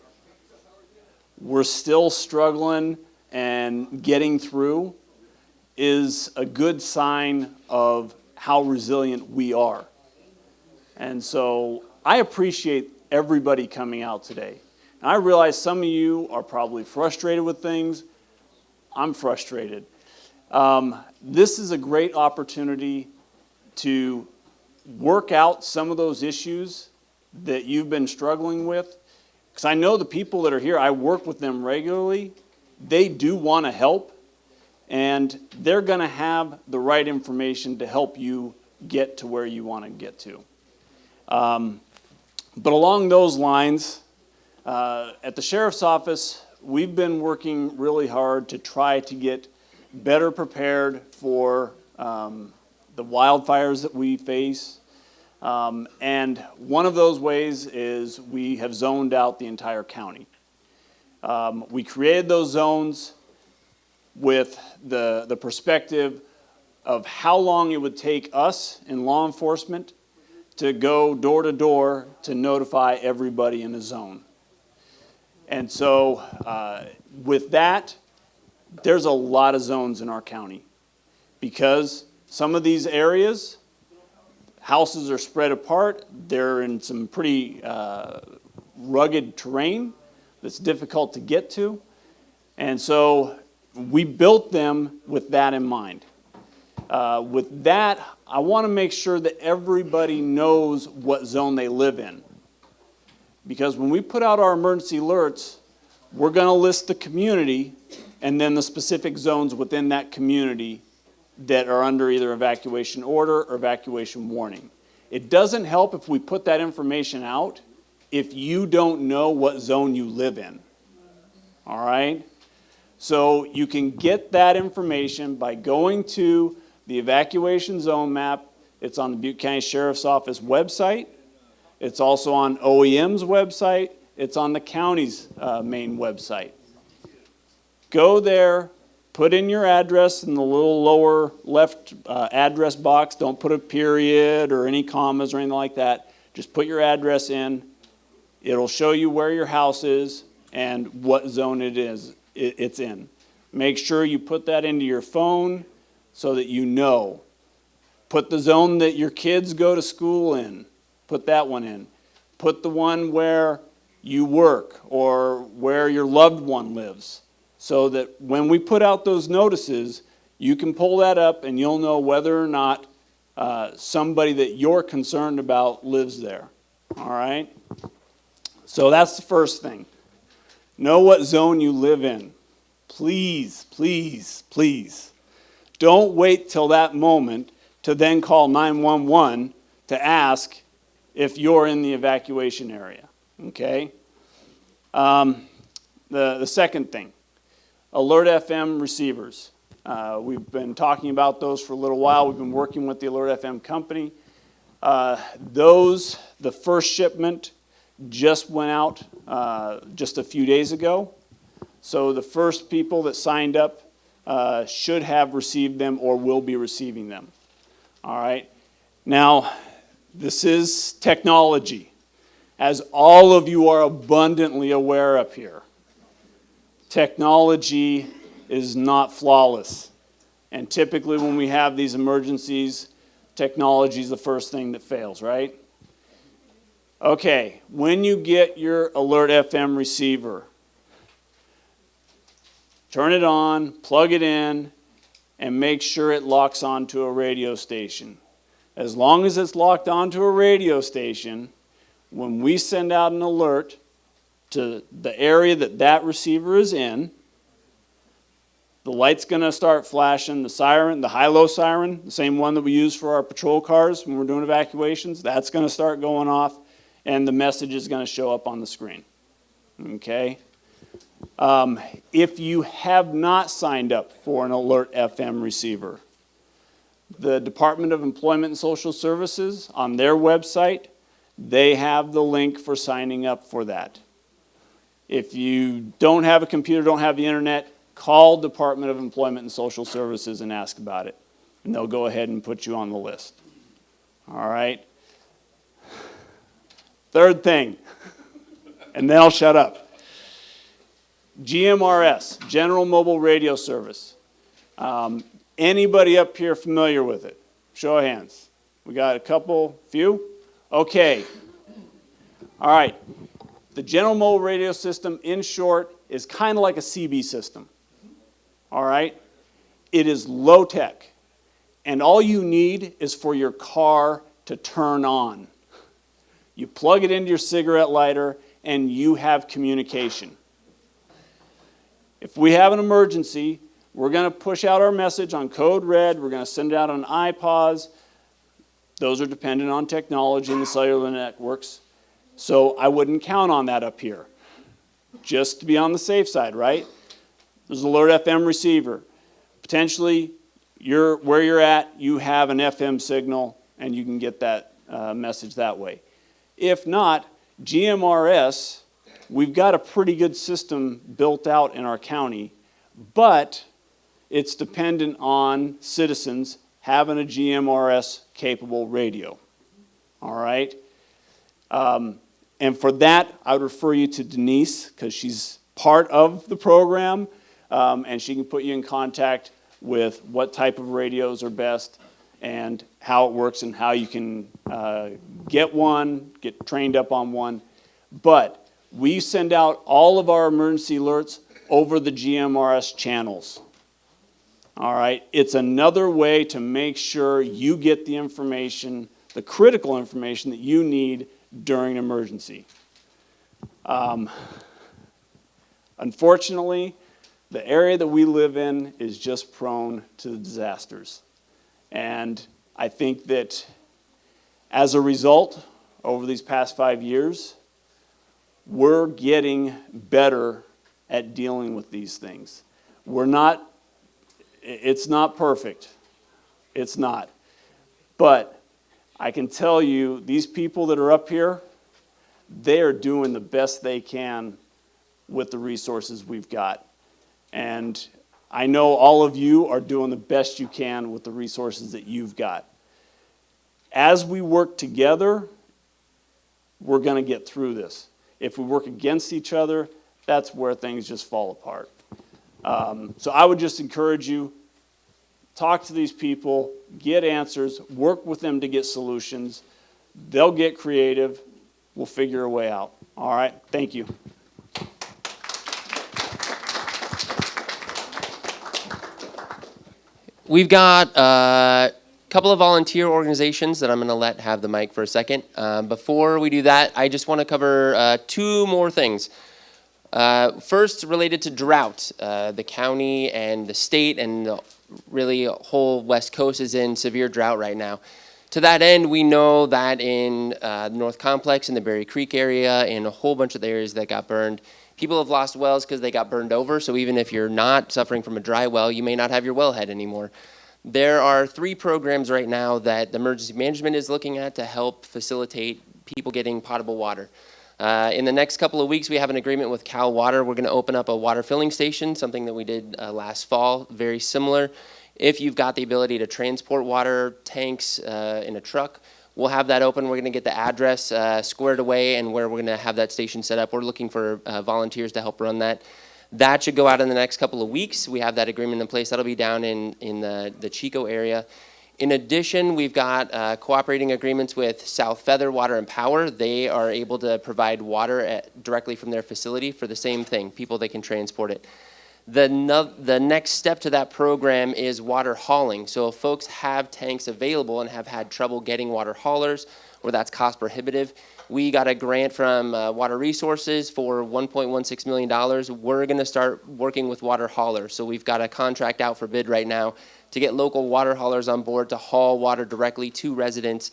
we're still struggling and getting through, is a good sign of how resilient we are. And so I appreciate everybody coming out today. And I realize some of you are probably frustrated with things. I'm frustrated. This is a great opportunity to work out some of those issues that you've been struggling with. Because I know the people that are here, I work with them regularly. They do want to help. And they're going to have the right information to help you get to where you want to get to. But along those lines, at the Sheriff's Office, we've been working really hard to try to get better prepared for the wildfires that we face. And one of those ways is we have zoned out the entire county. We created those zones with the perspective of how long it would take us in law enforcement to go door to door to notify everybody in the zone. And so with that, there's a lot of zones in our county because some of these areas, houses are spread apart. They're in some pretty rugged terrain that's difficult to get to. And so we built them with that in mind. With that, I want to make sure that everybody knows what zone they live in. Because when we put out our emergency alerts, we're going to list the community and then the specific zones within that community that are under either evacuation order or evacuation warning. It doesn't help if we put that information out if you don't know what zone you live in. All right? So you can get that information by going to the evacuation zone map. It's on the Butte County Sheriff's Office website. It's also on OEM's website. It's on the county's main website. Go there, put in your address in the little lower left address box. Don't put a period or any commas or anything like that. Just put your address in. It'll show you where your house is and what zone it's in. Make sure you put that into your phone so that you know. Put the zone that your kids go to school in. Put that one in. Put the one where you work or where your loved one lives, so that when we put out those notices, you can pull that up and you'll know whether or not somebody that you're concerned about lives there. All right? So that's the first thing. Know what zone you live in. Please, please, please. Don't wait till that moment to then call 911 to ask if you're in the evacuation area. Okay? The second thing, Alert FM receivers. We've been talking about those for a little while. We've been working with the Alert FM company. The first shipment just went out just a few days ago. So the first people that signed up should have received them or will be receiving them. All right. Now, this is technology, as all of you are abundantly aware up here. Technology is not flawless. And typically when we have these emergencies, technology is the first thing that fails, right? Okay, when you get your Alert FM receiver, turn it on, plug it in, and make sure it locks onto a radio station. As long as it's locked onto a radio station, when we send out an alert to the area that receiver is in, the light's going to start flashing. The siren, the high-low siren, the same one that we use for our patrol cars when we're doing evacuations, that's going to start going off, and the message is going to show up on the screen. Okay? If you have not signed up for an Alert FM receiver, the Department of Employment and Social Services, on their website, they have the link for signing up for that. If you don't have a computer, don't have the internet, call Department of Employment and Social Services and ask about it. And they'll go ahead and put you on the list. All right? Third thing, and then I'll shut up. GMRS, General Mobile Radio Service. Anybody up here familiar with it? Show of hands. We got a couple, few? Okay. All right. The General Mobile Radio System, in short, is kind of like a CB system. All right? It is low tech. And all you need is for your car to turn on. You plug it into your cigarette lighter and you have communication. If we have an emergency, we're going to push out our message on code red. We're going to send it out on iPods. Those are dependent on technology and the cellular networks. So I wouldn't count on that up here. Just to be on the safe side, right? There's an Alert FM receiver. Potentially, where you're at, you have an FM signal, and you can get that message that way. If not, GMRS, we've got a pretty good system built out in our county, but it's dependent on citizens having a GMRS-capable radio. All right? And for that, I would refer you to Denise, because she's part of the program. and she can put you in contact with what type of radios are best and how it works and how you can get one, get trained up on one. But we send out all of our emergency alerts over the GMRS channels. All right, it's another way to make sure you get the information, the critical information that you need during an emergency. Unfortunately, the area that we live in is just prone to disasters. And I think that as a result, over these past 5 years, we're getting better at dealing with these things. It's not perfect. It's not. But I can tell you, these people that are up here, they are doing the best they can with the resources we've got. And I know all of you are doing the best you can with the resources that you've got. As we work together, we're going to get through this. If we work against each other, that's where things just fall apart. So I would just encourage you, talk to these people, get answers, work with them to get solutions. They'll get creative. We'll figure a way out. All right, thank you. We've got a couple of volunteer organizations that I'm going to let have the mic for a second. Before we do that, I just want to cover two more things. First, related to drought. The county and the state and the really whole West Coast is in severe drought right now. To that end, we know that in the North Complex, in the Berry Creek area, and a whole bunch of the areas that got burned, people have lost wells because they got burned over. So even if you're not suffering from a dry well, you may not have your wellhead anymore. There are 3 programs right now that the emergency management is looking at to help facilitate people getting potable water. In the next couple of weeks, we have an agreement with Cal Water. We're going to open up a water filling station, something that we did last fall, very similar. If you've got the ability to transport water tanks in a truck, we'll have that open. We're going to get the address squared away and where we're going to have that station set up. We're looking for volunteers to help run that. That should go out in the next couple of weeks. We have that agreement in place. That'll be down in the Chico area. In addition, we've got cooperating agreements with South Feather Water and Power. They are able to provide water directly from their facility for the same thing, people that can transport it. The next step to that program is water hauling. So if folks have tanks available and have had trouble getting water haulers, or that's cost prohibitive, we got a grant from Water Resources for $1.16 million. We're going to start working with water haulers. So we've got a contract out for bid right now to get local water haulers on board to haul water directly to residents.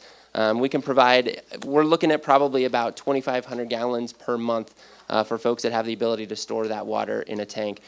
We can provide, we're looking at probably about 2,500 gallons per month for folks that have the ability to store that water in a tank.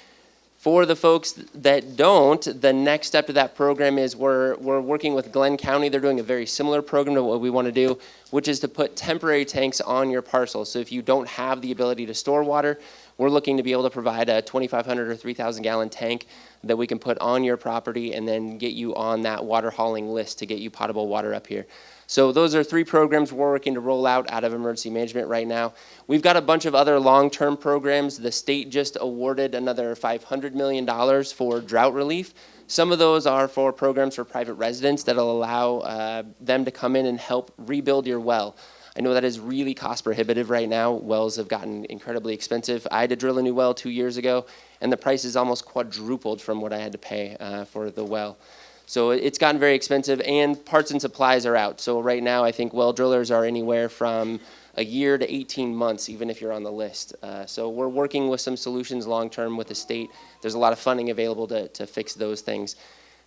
For the folks that don't, the next step to that program is we're working with Glenn County. They're doing a very similar program to what we want to do, which is to put temporary tanks on your parcel. So if you don't have the ability to store water, we're looking to be able to provide a 2,500 or 3,000 gallon tank that we can put on your property and then get you on that water hauling list to get you potable water up here. So those are 3 programs we're working to roll out of emergency management right now. We've got a bunch of other long-term programs. The state just awarded another $500 million for drought relief. Some of those are for programs for private residents that'll allow them to come in and help rebuild your well. I know that is really cost prohibitive right now. Wells have gotten incredibly expensive. I had to drill a new well 2 years ago, and the price is almost quadrupled from what I had to pay for the well. So it's gotten very expensive, and parts and supplies are out. So right now, I think well drillers are anywhere from a year to 18 months, even if you're on the list. So we're working with some solutions long-term with the state. There's a lot of funding available to fix those things.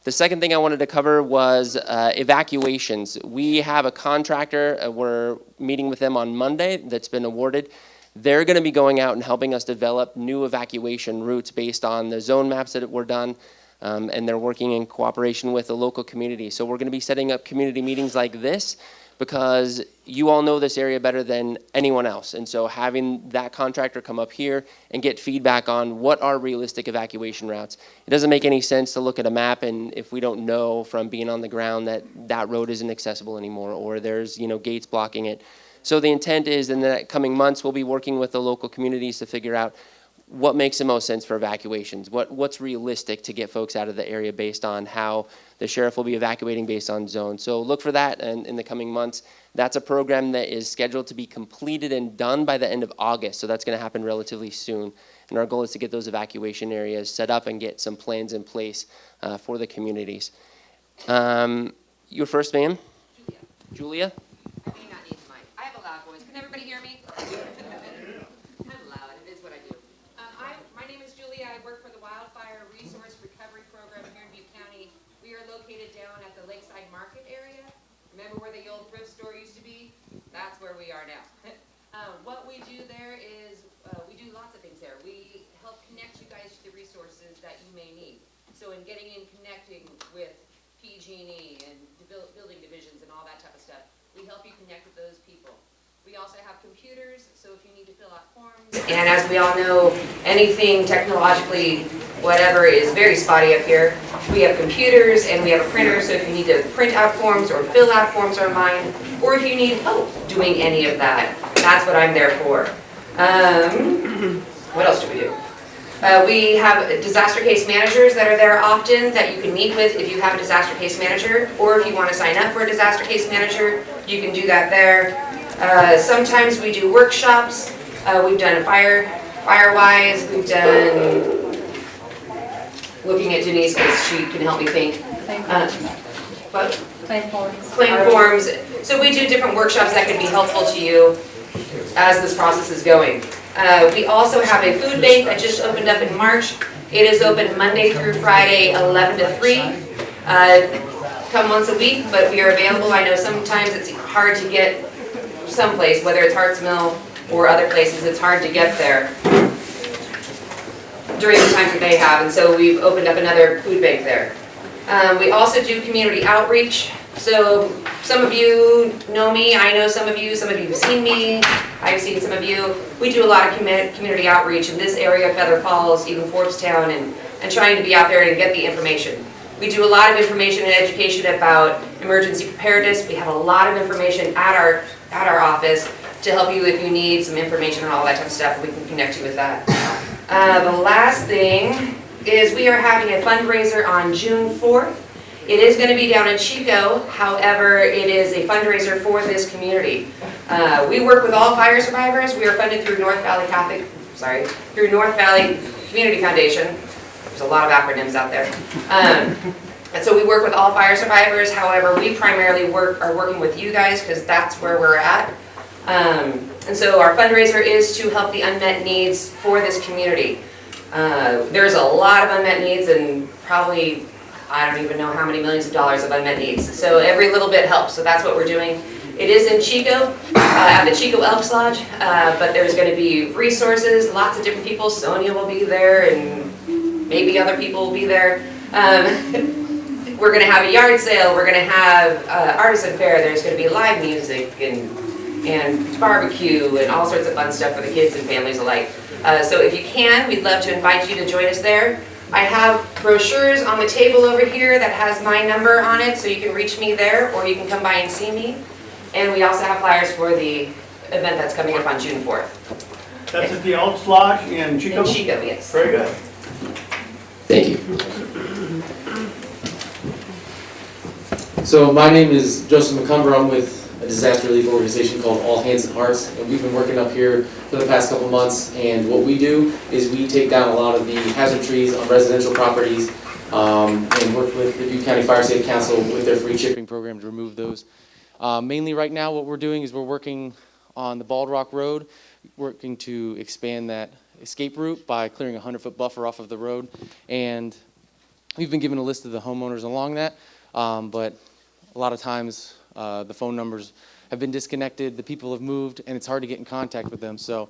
The second thing I wanted to cover was evacuations. We have a contractor, we're meeting with them on Monday, that's been awarded. They're going to be going out and helping us develop new evacuation routes based on the zone maps that were done. And they're working in cooperation with the local community. So we're going to be setting up community meetings like this because you all know this area better than anyone else. And so having that contractor come up here and get feedback on what are realistic evacuation routes. It doesn't make any sense to look at a map and if we don't know from being on the ground that that road isn't accessible anymore or there's gates blocking it. So the intent is in the coming months we'll be working with the local communities to figure out what makes the most sense for evacuations? What's realistic to get folks out of the area based on how the sheriff will be evacuating based on zone. So look for that in the coming months. That's a program that is scheduled to be completed and done by the end of August. So that's going to happen relatively soon. And our goal is to get those evacuation areas set up and get some plans in place for the communities. Your first, ma'am? Julia? I may not need the mic. I have a loud voice. Can everybody hear me? I'm loud. It is what I do. My name is Julia. I work for the Wildfire Resource Recovery Program here in Butte County. We are located down at the Lakeside Market area. Remember where the old thrift store used to be? That's where we are now. What we do there is we do lots of things there. We help connect you guys to the resources that you may need. So in getting in connecting with PG&E and building divisions and all that type of stuff, we help you connect with those people. We also have computers, so if you need to fill out forms. And as we all know, anything technologically, whatever, is very spotty up here. We have computers and we have a printer, so if you need to print out forms or fill out forms online, or if you need help doing any of that, that's what I'm there for. What else do we do? We have disaster case managers that are there often that you can meet with if you have a disaster case manager, or if you want to sign up for a disaster case manager, you can do that there. Sometimes we do workshops. We've done Firewise. We've done, looking at Denise because she can help me think. What? Claim forms. Claim forms. So we do different workshops that can be helpful to you as this process is going. We also have a food bank that just opened up in March. It is open Monday through Friday, 11 to 3. Come once a week, but we are available. I know sometimes it's hard to get someplace, whether it's Harts Mill or other places, it's hard to get there during the times that they have, and so we've opened up another food bank there. We also do community outreach. So some of you know me, I know some of you have seen me, I've seen some of you. We do a lot of community outreach in this area, Feather Falls, even Forbestown, and trying to be out there and get the information. We do a lot of information and education about emergency preparedness. We have a lot of information at our office to help you if you need some information and all that type of stuff. We can connect you with that. The last thing is we are having a fundraiser on June 4th. It is going to be down in Chico. However, it is a fundraiser for this community. We work with all fire survivors. We are funded through North Valley Community Foundation. There's a lot of acronyms out there. And so we work with all fire survivors. However, we primarily are working with you guys because that's where we're at. And so our fundraiser is to help the unmet needs for this community. There's a lot of unmet needs and probably, I don't even know how many millions of dollars of unmet needs. So every little bit helps. So that's what we're doing. It is in Chico, at the Chico Elks Lodge, but there's going to be resources, lots of different people. Sonia will be there and maybe other people will be there. We're going to have a yard sale. We're going to have artisan fair. There's going to be live music and barbecue and all sorts of fun stuff for the kids and families alike. So if you can, we'd love to invite you to join us there. I have brochures on the table over here that has my number on it, so you can reach me there, or you can come by and see me. And we also have flyers for the event that's coming up on June 4th. That's at the Elks Lodge in Chico? In Chico, yes. Very good. Thank you. So my name is Joseph McCumber. I'm with a disaster relief organization called All Hands and Hearts, and we've been working up here for the past couple months, and what we do is we take down a lot of the hazard trees on residential properties and work with the Butte County Fire Safety Council with their free chipping program to remove those. Mainly right now what we're doing is we're working on the Bald Rock Road, working to expand that escape route by clearing a 100-foot buffer off of the road, and we've been given a list of the homeowners along that, but a lot of times the phone numbers have been disconnected, the people have moved, and it's hard to get in contact with them. So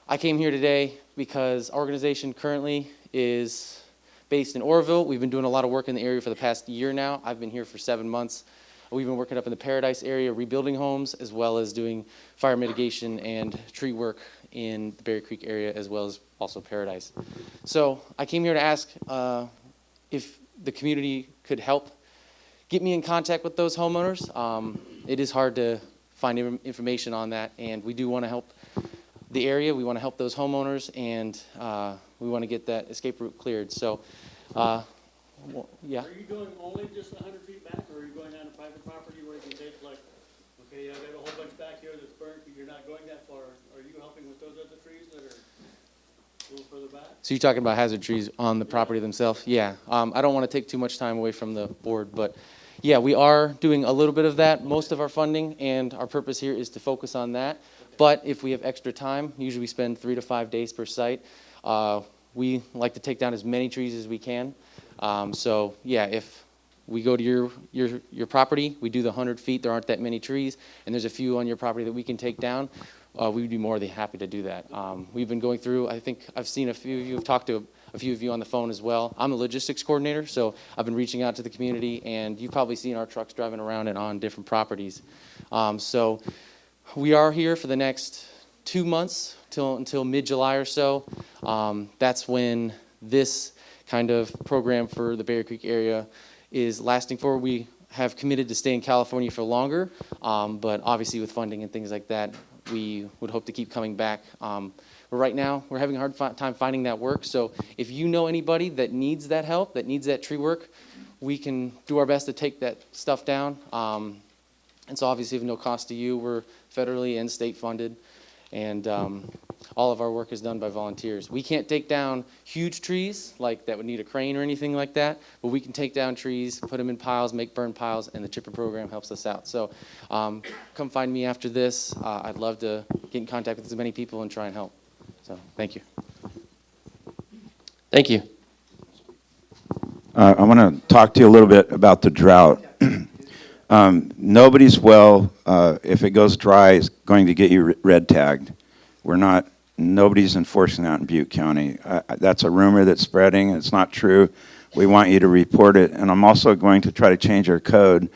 I came here today because our organization currently is based in Oroville. We've been doing a lot of work in the area for the past year now. I've been here for 7 months. We've been working up in the Paradise area, rebuilding homes, as well as doing fire mitigation and tree work in the Berry Creek area, as well as also Paradise. So I came here to ask if the community could help get me in contact with those homeowners. It is hard to find information on that, and we do want to help the area. We want to help those homeowners, and we want to get that escape route cleared. So, yeah. Are you going only just 100 feet back, or are you going on a private property where you can take, like, okay, I've got a whole bunch back here that's burnt, but you're not going that far? Are you helping with those other trees that are a little further back? So you're talking about hazard trees on the property themselves? Yeah. I don't want to take too much time away from the board, but yeah, we are doing a little bit of that. Most of our funding and our purpose here is to focus on that. But if we have extra time, usually we spend 3 to 5 days per site. We like to take down as many trees as we can. So yeah, if we go to your property, we do the 100 feet, there aren't that many trees, and there's a few on your property that we can take down, we would be more than happy to do that. We've been going through, I think I've seen a few of you, I've talked to a few of you on the phone as well. I'm the logistics coordinator, so I've been reaching out to the community, and you've probably seen our trucks driving around and on different properties. So we are here for the next 2 months until mid-July or so. That's when this kind of program for the Bear Creek area is lasting for. We have committed to stay in California for longer, but obviously with funding and things like that, we would hope to keep coming back. But right now, we're having a hard time finding that work. So if you know anybody that needs that help, that needs that tree work, we can do our best to take that stuff down. And so obviously of no cost to you. We're federally and state funded. And all of our work is done by volunteers. We can't take down huge trees like that would need a crane or anything like that, but we can take down trees, put them in piles, make burn piles, and the chipper program helps us out. So come find me after this. I'd love to get in contact with as many people and try and help. So thank you. Thank you. I want to talk to you a little bit about the drought. Nobody's well, if it goes dry, is going to get you red tagged. Nobody's enforcing that in Butte County. That's a rumor that's spreading. It's not true. We want you to report it. And I'm also going to try to change our code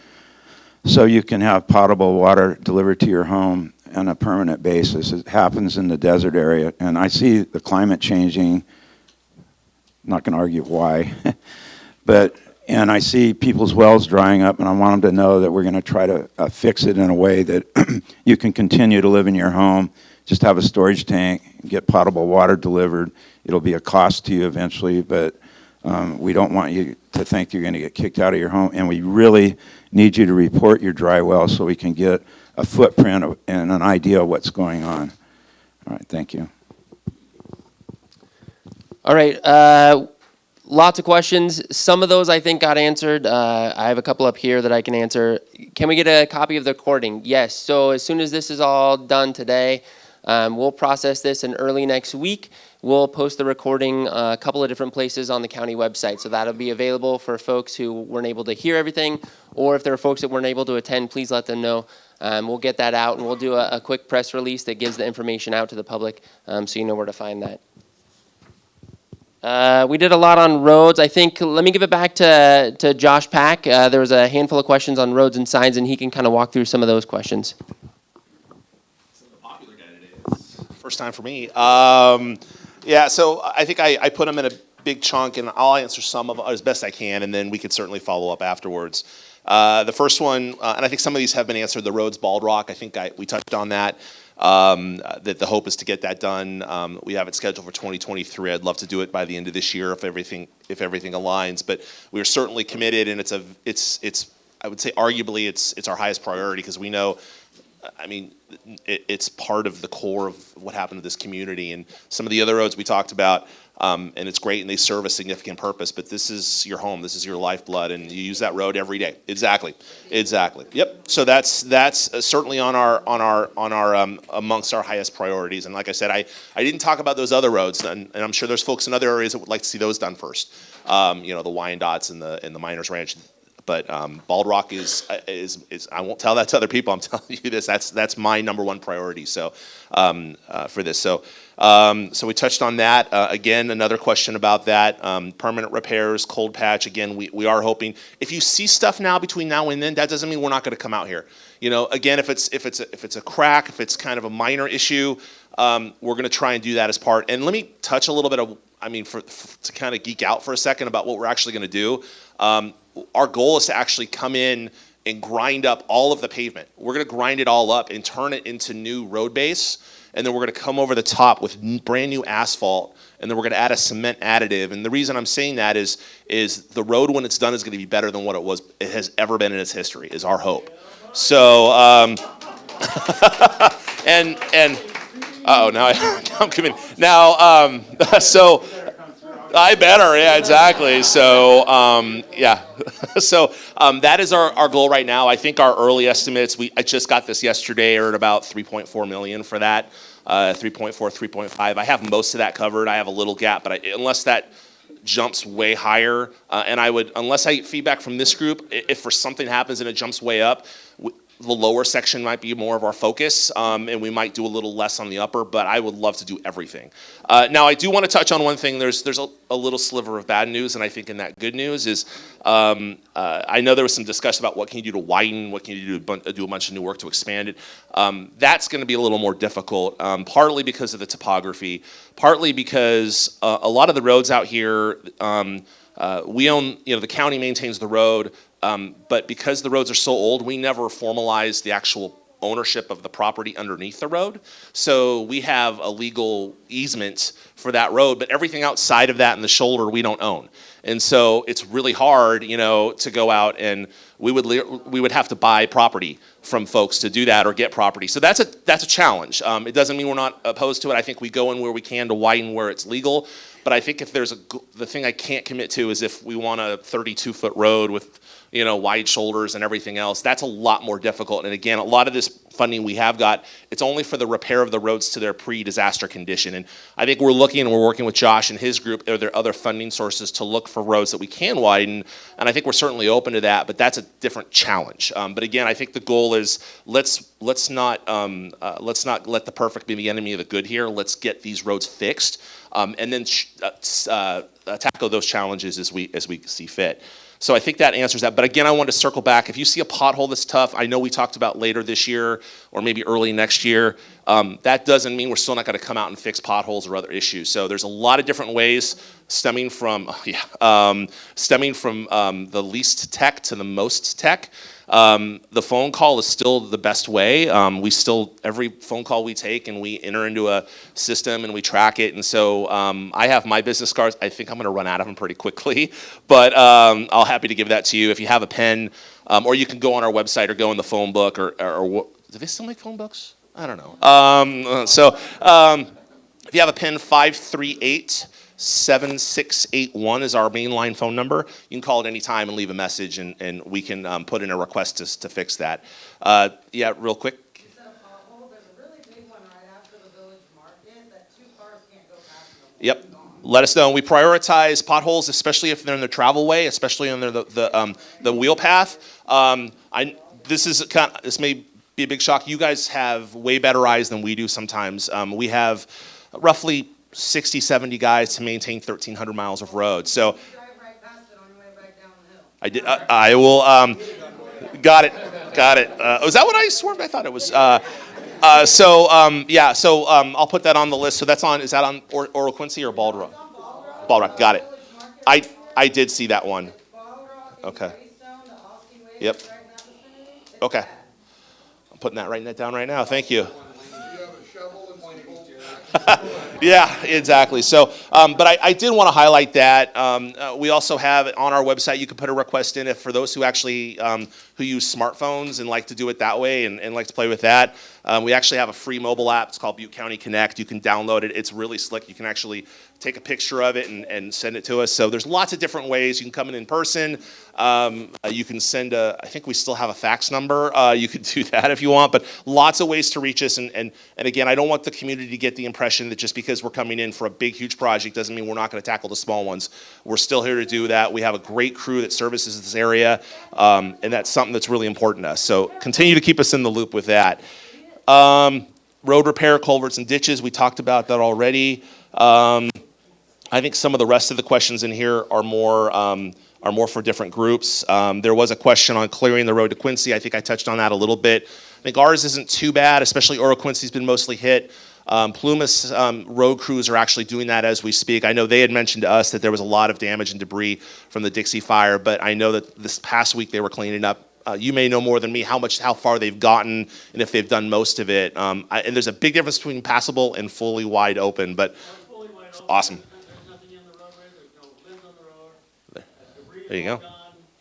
so you can have potable water delivered to your home on a permanent basis. It happens in the desert area. And I see the climate changing. I'm not going to argue why. And I see people's wells drying up, and I want them to know that we're going to try to fix it in a way that you can continue to live in your home. Just have a storage tank, get potable water delivered. It'll be a cost to you eventually, but we don't want you to think you're going to get kicked out of your home. And we really need you to report your dry well so we can get a footprint and an idea of what's going on. All right, thank you. All right. Lots of questions. Some of those I think got answered. I have a couple up here that I can answer. Can we get a copy of the recording? Yes. So as soon as this is all done today, we'll process this, and early next week, we'll post the recording a couple of different places on the county website. So that'll be available for folks who weren't able to hear everything, or if there are folks that weren't able to attend, please let them know. We'll get that out, and we'll do a quick press release that gives the information out to the public, so you know where to find that. We did a lot on roads. I think, let me give it back to Josh Pack. There was a handful of questions on roads and signs, and he can kind of walk through some of those questions. Popular guy today. First time for me. Yeah, so I think I put them in a big chunk, and I'll answer some of them as best I can, and then we could certainly follow up afterwards. The first one, and I think some of these have been answered, the roads, Bald Rock, I think we touched on that. That the hope is to get that done. We have it scheduled for 2023. I'd love to do it by the end of this year if everything aligns. But we're certainly committed, and it's I would say arguably it's our highest priority because we know, I mean, it's part of the core of what happened to this community. And some of the other roads we talked about, and it's great, and they serve a significant purpose. But this is your home, this is your lifeblood, and you use that road every day. Exactly. Yep. So that's certainly on our amongst our highest priorities. And like I said, I didn't talk about those other roads, and I'm sure there's folks in other areas that would like to see those done first. The Wyandottes and the Miners Ranch. But Bald Rock is I won't tell that to other people. I'm telling you this. That's my number one priority. So for this. So we touched on that. Again, another question about that. Permanent repairs, cold patch. Again, we are hoping. If you see stuff now between now and then, that doesn't mean we're not going to come out here. Again, if it's a crack, if it's kind of a minor issue, we're going to try and do that as part. And let me touch a little bit of. To kind of geek out for a second about what we're actually going to do. Our goal is to actually come in and grind up all of the pavement. We're going to grind it all up and turn it into new road base. and then we're going to come over the top with brand new asphalt, and then we're going to add a cement additive. And the reason I'm saying that is the road when it's done is going to be better than what it has ever been in its history, is our hope. So, and now I'm committing. Now, so I better, yeah, exactly. So, yeah. So that is our goal right now. I think our early estimates, I just got this yesterday, are at about 3.4 million for that. 3.4, 3.5. I have most of that covered. I have a little gap, but unless that jumps way higher, and unless I get feedback from this group, if for something happens and it jumps way up, the lower section might be more of our focus, and we might do a little less on the upper, but I would love to do everything. Now, I do want to touch on one thing. There's a little sliver of bad news, and I think in that good news is I know there was some discussion about what can you do to widen, what can you do to do a bunch of new work to expand it. That's going to be a little more difficult, partly because of the topography, partly because a lot of the roads out here, we own, the county maintains the road, but because the roads are so old, we never formalized the actual ownership of the property underneath the road. So we have a legal easement for that road, but everything outside of that in the shoulder we don't own. And so it's really hard, to go out, and we would have to buy property from folks to do that or get property. So that's a challenge. It doesn't mean we're not opposed to it. I think we go in where we can to widen where it's legal. But I think if the thing I can't commit to is if we want a 32-foot road with wide shoulders and everything else, that's a lot more difficult. And again, a lot of this funding we have got, it's only for the repair of the roads to their pre-disaster condition. And I think we're working with Josh and his group, are there other funding sources to look for roads that we can widen? And I think we're certainly open to that, but that's a different challenge. But again, I think the goal is let's not let the perfect be the enemy of the good here. Let's get these roads fixed, and then tackle those challenges as we see fit. So I think that answers that. But again, I want to circle back. If you see a pothole that's tough, I know we talked about later this year or maybe early next year. That doesn't mean we're still not going to come out and fix potholes or other issues. So there's a lot of different ways stemming from the least tech to the most tech. The phone call is still the best way. Every phone call we take and we enter into a system and we track it. And so I have my business cards. I think I'm going to run out of them pretty quickly, but I'll happy to give that to you. If you have a pen, or you can go on our website or go in the phone book or do they still make phone books? I don't know. If you have a pen, 538-7681 is our mainline phone number. You can call at any time and leave a message, and we can put in a request to fix that. Yeah, real quick. There's a really big one right after the village market that 2 cars can't go past them. Yep. Let us know. We prioritize potholes, especially if they're in the travel way, especially on the wheel path. This may be a big shock. You guys have way better eyes than we do sometimes. We have roughly 60, 70 guys to maintain 1,300 miles of road. So You drive right past it on your way back down the hill. I did. I will. Got it. Was that what I swerved? I thought it was. So I'll put that on the list. So is that on Oral Quincy or Bald Rock? Bald Rock. Got it. I did see that one. Okay. Yep. Okay. I'm putting that down right now. Thank you. Yeah, exactly. So, but I did want to highlight that. We also have on our website, you can put a request in for those who actually who use smartphones and like to do it that way and like to play with that. We actually have a free mobile app. It's called Butte County Connect. You can download it. It's really slick. You can actually take a picture of it and send it to us. So there's lots of different ways. You can come in person. You can send I think we still have a fax number. You could do that if you want, but lots of ways to reach us. And again, I don't want the community to get the impression that just because we're coming in for a big, huge project doesn't mean we're not going to tackle the small ones. We're still here to do that. We have a great crew that services this area, and that's something that's really important to us. So continue to keep us in the loop with that. Road repair, culverts, and ditches, we talked about that already. I think some of the rest of the questions in here are more for different groups. There was a question on clearing the road to Quincy. I think I touched on that a little bit. I think ours isn't too bad, especially Oro Quincy's been mostly hit. Plumas road crews are actually doing that as we speak. I know they had mentioned to us that there was a lot of damage and debris from the Dixie fire, but I know that this past week they were cleaning up you may know more than me how far they've gotten and if they've done most of it. And there's a big difference between passable and fully wide open, but Fully wide open. awesome. There's nothing in the roadway, there's no limbs on the road. Debris There you is all go. gone,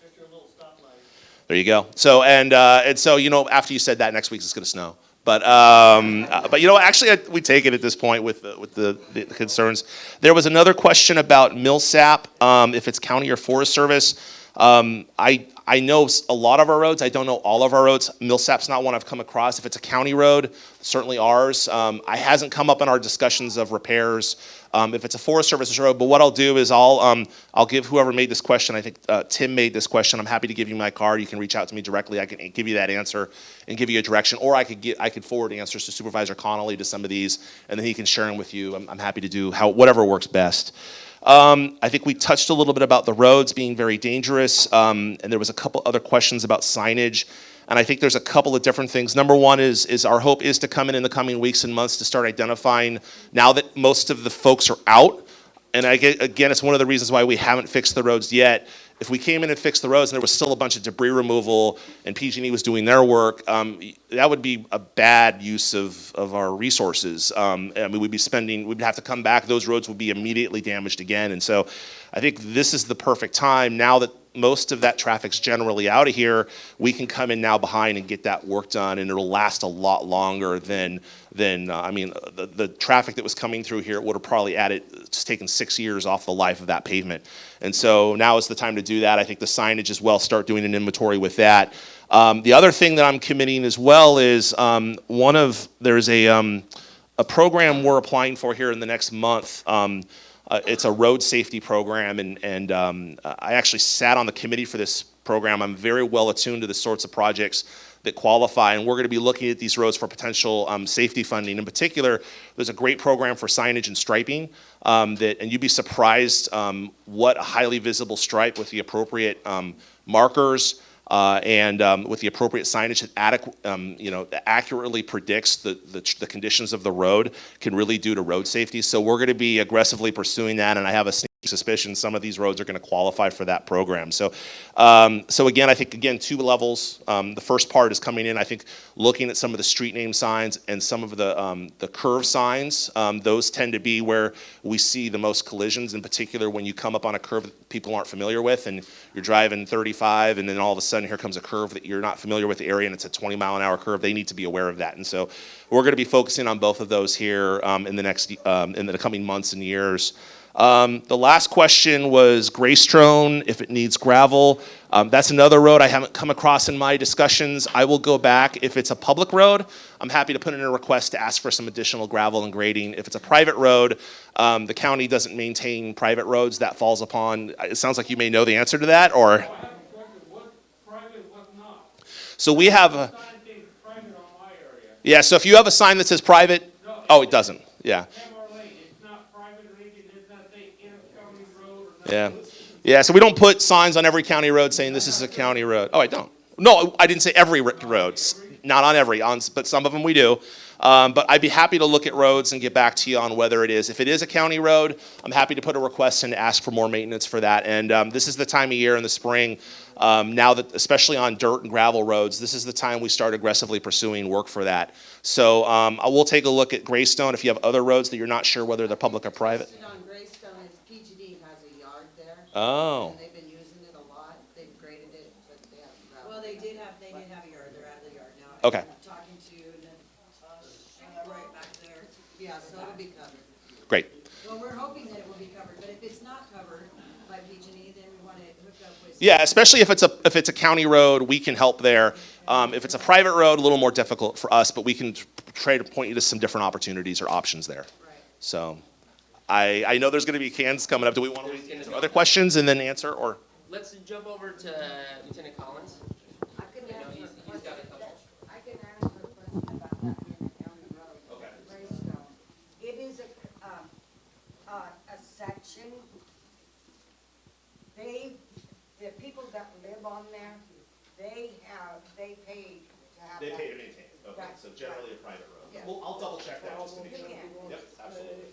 just your little stoplight. There you go. So and so after you said that, next week it's going to snow. But actually, we take it at this point with the concerns. There was another question about Millsap, if it's county or Forest Service. I know a lot of our roads. I don't know all of our roads. Millsap's not one I've come across. If it's a county road, certainly ours. I hasn't come up in our discussions of repairs. If it's a Forest Service road, but what I'll do is I'll give whoever made this question. I think Tim made this question. I'm happy to give you my card. You can reach out to me directly. I can give you that answer and give you a direction, or I could forward answers to Supervisor Connolly to some of these, and then he can share them with you. I'm happy to do whatever works best. I think we touched a little bit about the roads being very dangerous, and there was a couple other questions about signage. And I think there's a couple of different things. Number one is our hope is to come in the coming weeks and months to start identifying, now that most of the folks are out. And again, it's one of the reasons why we haven't fixed the roads yet. If we came in and fixed the roads and there was still a bunch of debris removal and PG&E was doing their work, that would be a bad use of our resources. We'd have to come back. Those roads would be immediately damaged again. And so I think this is the perfect time, now that most of that traffic's generally out of here, we can come in now behind and get that work done, and it'll last a lot longer than the traffic that was coming through here would have probably just taken 6 years off the life of that pavement. And so now is the time to do that. I think the signage as well, start doing an inventory with that. The other thing that I'm committing as well is there's a program we're applying for here in the next month. It's a road safety program, and I actually sat on the committee for this program. I'm very well attuned to the sorts of projects that qualify, and we're going to be looking at these roads for potential safety funding. In particular, there's a great program for signage and striping, and you'd be surprised what a highly visible stripe with the appropriate markers and with the appropriate signage that accurately predicts the conditions of the road can really do to road safety. So we're going to be aggressively pursuing that, and I have a sneaky suspicion some of these roads are going to qualify for that program. So again, I think two levels. The first part is coming in, I think, looking at some of the street name signs and some of the curve signs. Those tend to be where we see the most collisions, in particular when you come up on a curve that people aren't familiar with, and you're driving 35, and then all of a sudden here comes a curve that you're not familiar with the area, and it's a 20-mile-an-hour curve. They need to be aware of that, and so we're going to be focusing on both of those here in the coming months and years. The last question was Greystone, if it needs gravel. That's another road I haven't come across in my discussions. I will go back. If it's a public road, I'm happy to put in a request to ask for some additional gravel and grading. If it's a private road, the county doesn't maintain private roads. That falls upon, it sounds like you may know the answer to that, or? What's private, what's not? So we have a, yeah, so if you have a sign that says private, oh, it doesn't, yeah. Yeah. Yeah, so we don't put signs on every county road saying this is a county road. Oh, I don't. No, I didn't say every road. Not on every, but some of them we do. But I'd be happy to look at roads and get back to you on whether it is. If it is a county road, I'm happy to put a request in to ask for more maintenance for that. And this is the time of year in the spring, now that, especially on dirt and gravel roads, this is the time we start aggressively pursuing work for that. So I will take a look at Greystone. If you have other roads that you're not sure whether they're public or private. On Greystone is PG&E has a yard there. Oh. And they've been using it a lot. They've graded it, but they haven't gravel. Well, they did have a yard. They're out of the yard now. Okay. I'm talking to right back there. Yeah, so it'll be covered. Great. Well, we're hoping that it will be covered, but if it's not covered by PG&E, then we want to hook up with. Yeah, especially if it's a county road, we can help there. If it's a private road, a little more difficult for us, but we can try to point you to some different opportunities or options there. Right. So I know there's going to be cans coming up. Do we want to wait to other questions and then answer, or? Let's jump over to Lieutenant Collins. I can answer he's got a couple. I can answer a question about that being a county road. Okay. Greystone. It is a section. The people that live on there, they paid to have They that. pay to maintain it. Okay, Right. so generally a private road. Yeah. Well, I'll double check that just to make sure. Yeah. Yep, absolutely.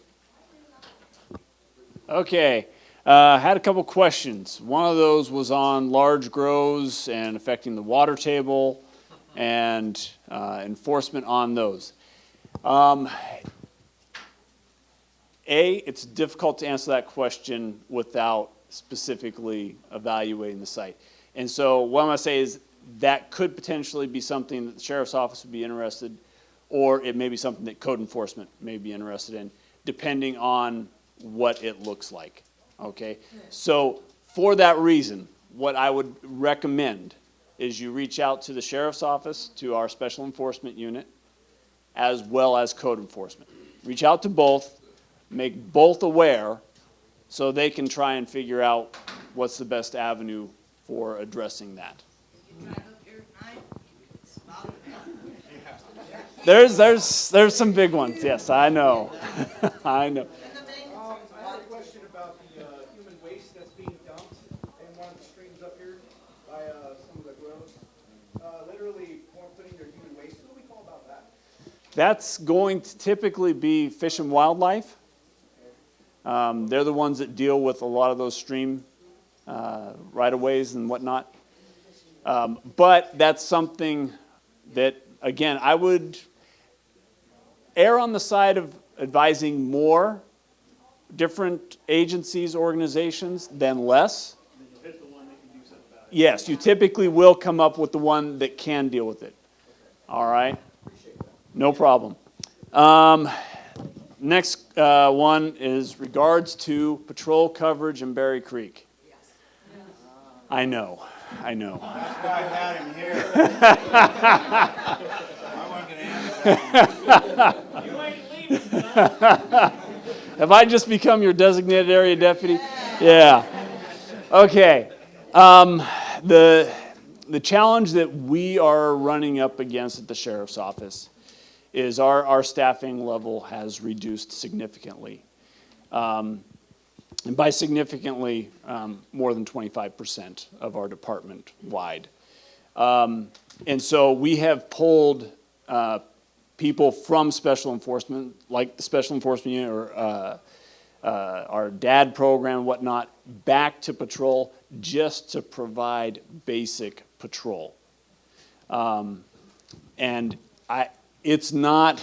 Okay. Had a couple questions. One of those was on large grows and affecting the water table and enforcement on those. It's difficult to answer that question without specifically evaluating the site. And so what I'm going to say is that could potentially be something that the sheriff's office would be interested, or it may be something that code enforcement may be interested in, depending on what it looks like. Okay? So for that reason, what I would recommend is you reach out to the sheriff's office, to our special enforcement unit, as well as code enforcement. Reach out to both, make both aware, so they can try and figure out what's the best avenue for addressing that. There's some big ones, yes, I know. I know. I had a question about the human waste that's being dumped in one of the streams up here by some of the groves. Literally putting their human waste. What do we call about that? That's going to typically be Fish and Wildlife. They're the ones that deal with a lot of those stream right-of-ways and whatnot. But that's something that, again, I would err on the side of advising more different agencies, organizations, than less. Yes, you typically will come up with the one that can deal with it. All right? No problem. Next one is regards to patrol coverage in Berry Creek. I know. That's why I had him here. I wasn't going to answer that one. You ain't leaving, son. Have I just become your designated area deputy? Yeah. Okay. The challenge that we are running up against at the sheriff's office is our staffing level has reduced significantly. And by significantly, more than 25% of our department wide. And so we have pulled people from special enforcement, like the special enforcement unit or our DAD program and whatnot, back to patrol just to provide basic patrol. And it's not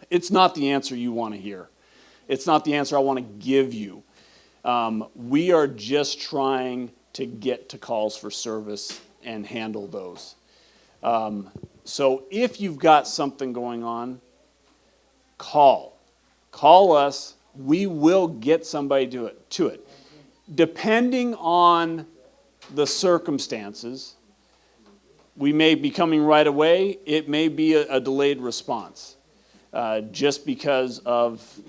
the answer you want to hear. It's not the answer I want to give you. We are just trying to get to calls for service and handle those. So if you've got something going on, call us. We will get somebody to it. Depending on the circumstances, we may be coming right away. It may be a delayed response, just because of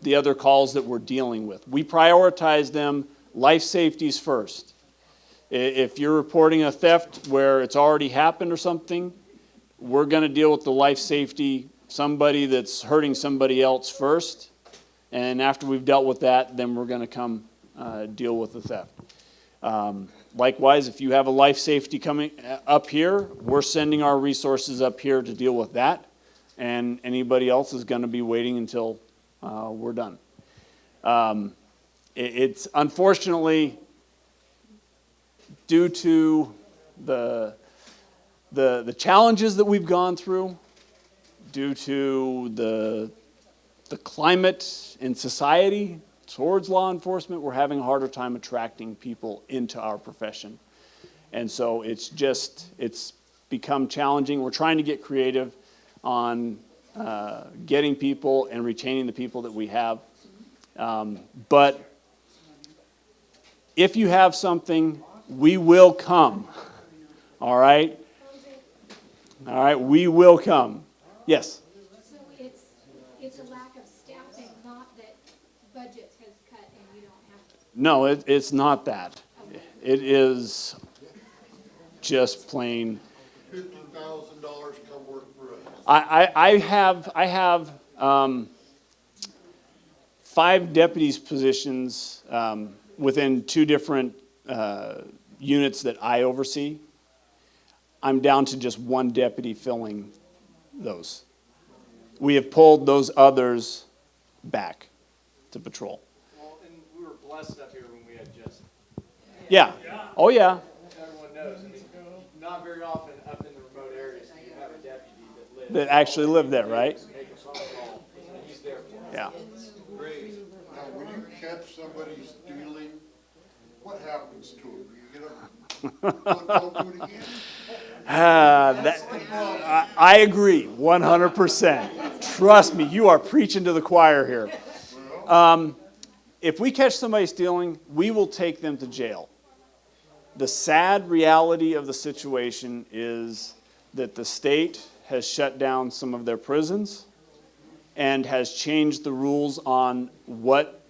the other calls that we're dealing with. We prioritize them. Life safety's first. If you're reporting a theft where it's already happened or something, we're going to deal with the life safety, somebody that's hurting somebody else first. And after we've dealt with that, then we're going to come deal with the theft. Likewise, if you have a life safety coming up here, we're sending our resources up here to deal with that. And anybody else is going to be waiting until we're done. It's unfortunately due to the challenges that we've gone through, due to the climate in society towards law enforcement, we're having a harder time attracting people into our profession. And so it's become challenging. We're trying to get creative on getting people and retaining the people that we have. But if you have something, we will come. All right? All right, we will come. Yes? So it's a lack of staffing, not that budgets has cut and you don't have to. No, it's not that. It is just plain. $50,000 come work for us. I have 5 deputies positions within 2 different units that I oversee. I'm down to just 1 deputy filling those. We have pulled those others back to patrol. Well, and we were blessed up here when we Yeah. Oh, yeah. Everyone knows, I mean, not very often up in the remote areas do you have a deputy that lives. That actually live there, right? Make a phone call, and he's there for it. Yeah. Great. Now, when you catch somebody stealing, what happens to them? Do you get them, don't do it again? I agree, 100%. Trust me, you are preaching to the choir here. If we catch somebody stealing, we will take them to jail. The sad reality of the situation is that the state has shut down some of their prisons and has changed the rules on what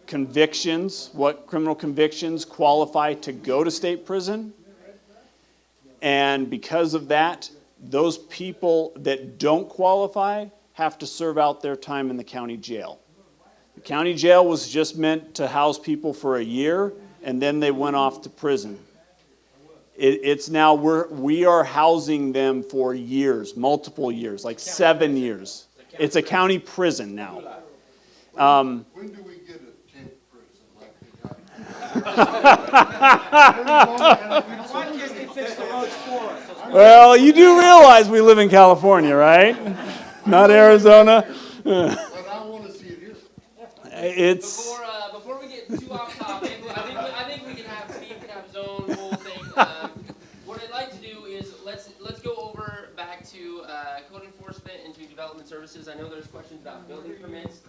criminal convictions qualify to go to state prison. And because of that, those people that don't qualify have to serve out their time in the county jail. The county jail was just meant to house people for a year, and then they went off to prison. It's now we are housing them for years, multiple years, like 7 years. It's a county prison now. When do we get a tent prison like Why can't they fix the roads for us? Well, you do realize we live in California, right? Not Arizona. But I want to see it here. It's. Before we get too off topic, I think we can have Steve can have his own whole thing. What I'd like to do is let's go over back to code enforcement and to development services. I know there's questions about building permits,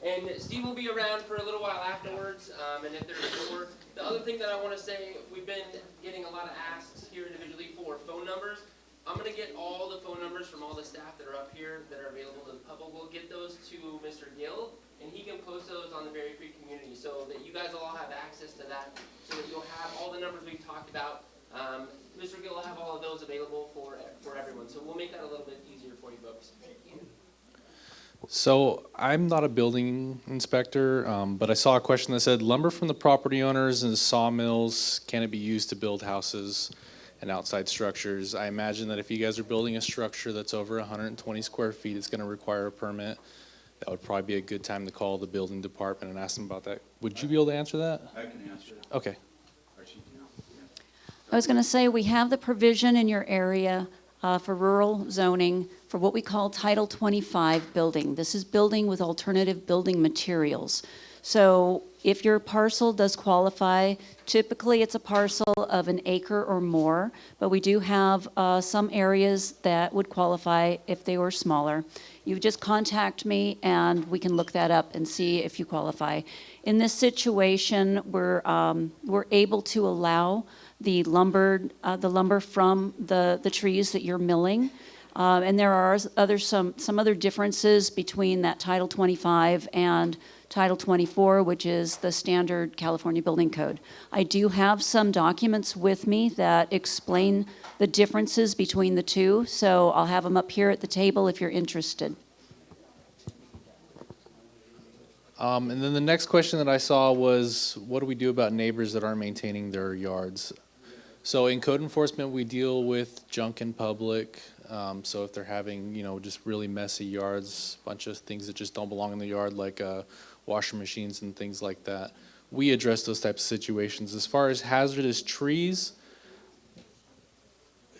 and Steve will be around for a little while afterwards. And if there's more, the other thing that I want to say, we've been getting a lot of asks here individually for phone numbers. I'm going to get all the phone numbers from all the staff that are up here that are available to the public. We'll get those to Mr. Gill, and he can post those on the Berry Creek community so that you guys will all have access to that, so that you'll have all the numbers we've talked about. Mr. Gill will have all of those available for everyone, so we'll make that a little bit easier for you folks. So I'm not a building inspector, but I saw a question that said lumber from the property owners and sawmills, can it be used to build houses and outside structures? I imagine that if you guys are building a structure that's over 120 square feet, it's going to require a permit. That would probably be a good time to call the building department and ask them about that. Would you be able to answer that? I can answer it. Okay. I was going to say, we have the provision in your area for rural zoning for what we call Title 25 building. This is building with alternative building materials. So if your parcel does qualify, typically it's a parcel of an acre or more, but we do have some areas that would qualify if they were smaller. You just contact me and we can look that up and see if you qualify. In this situation, we're able to allow the lumber from the trees that you're milling. And there are some other differences between that Title 25 and Title 24, which is the standard California Building Code. I do have some documents with me that explain the differences between the two, so I'll have them up here at the table if you're interested. And then the next question that I saw was, what do we do about neighbors that aren't maintaining their yards? So in code enforcement, we deal with junk in public. So if they're having, just really messy yards, a bunch of things that just don't belong in the yard, like washer machines and things like that, we address those types of situations. As far as hazardous trees,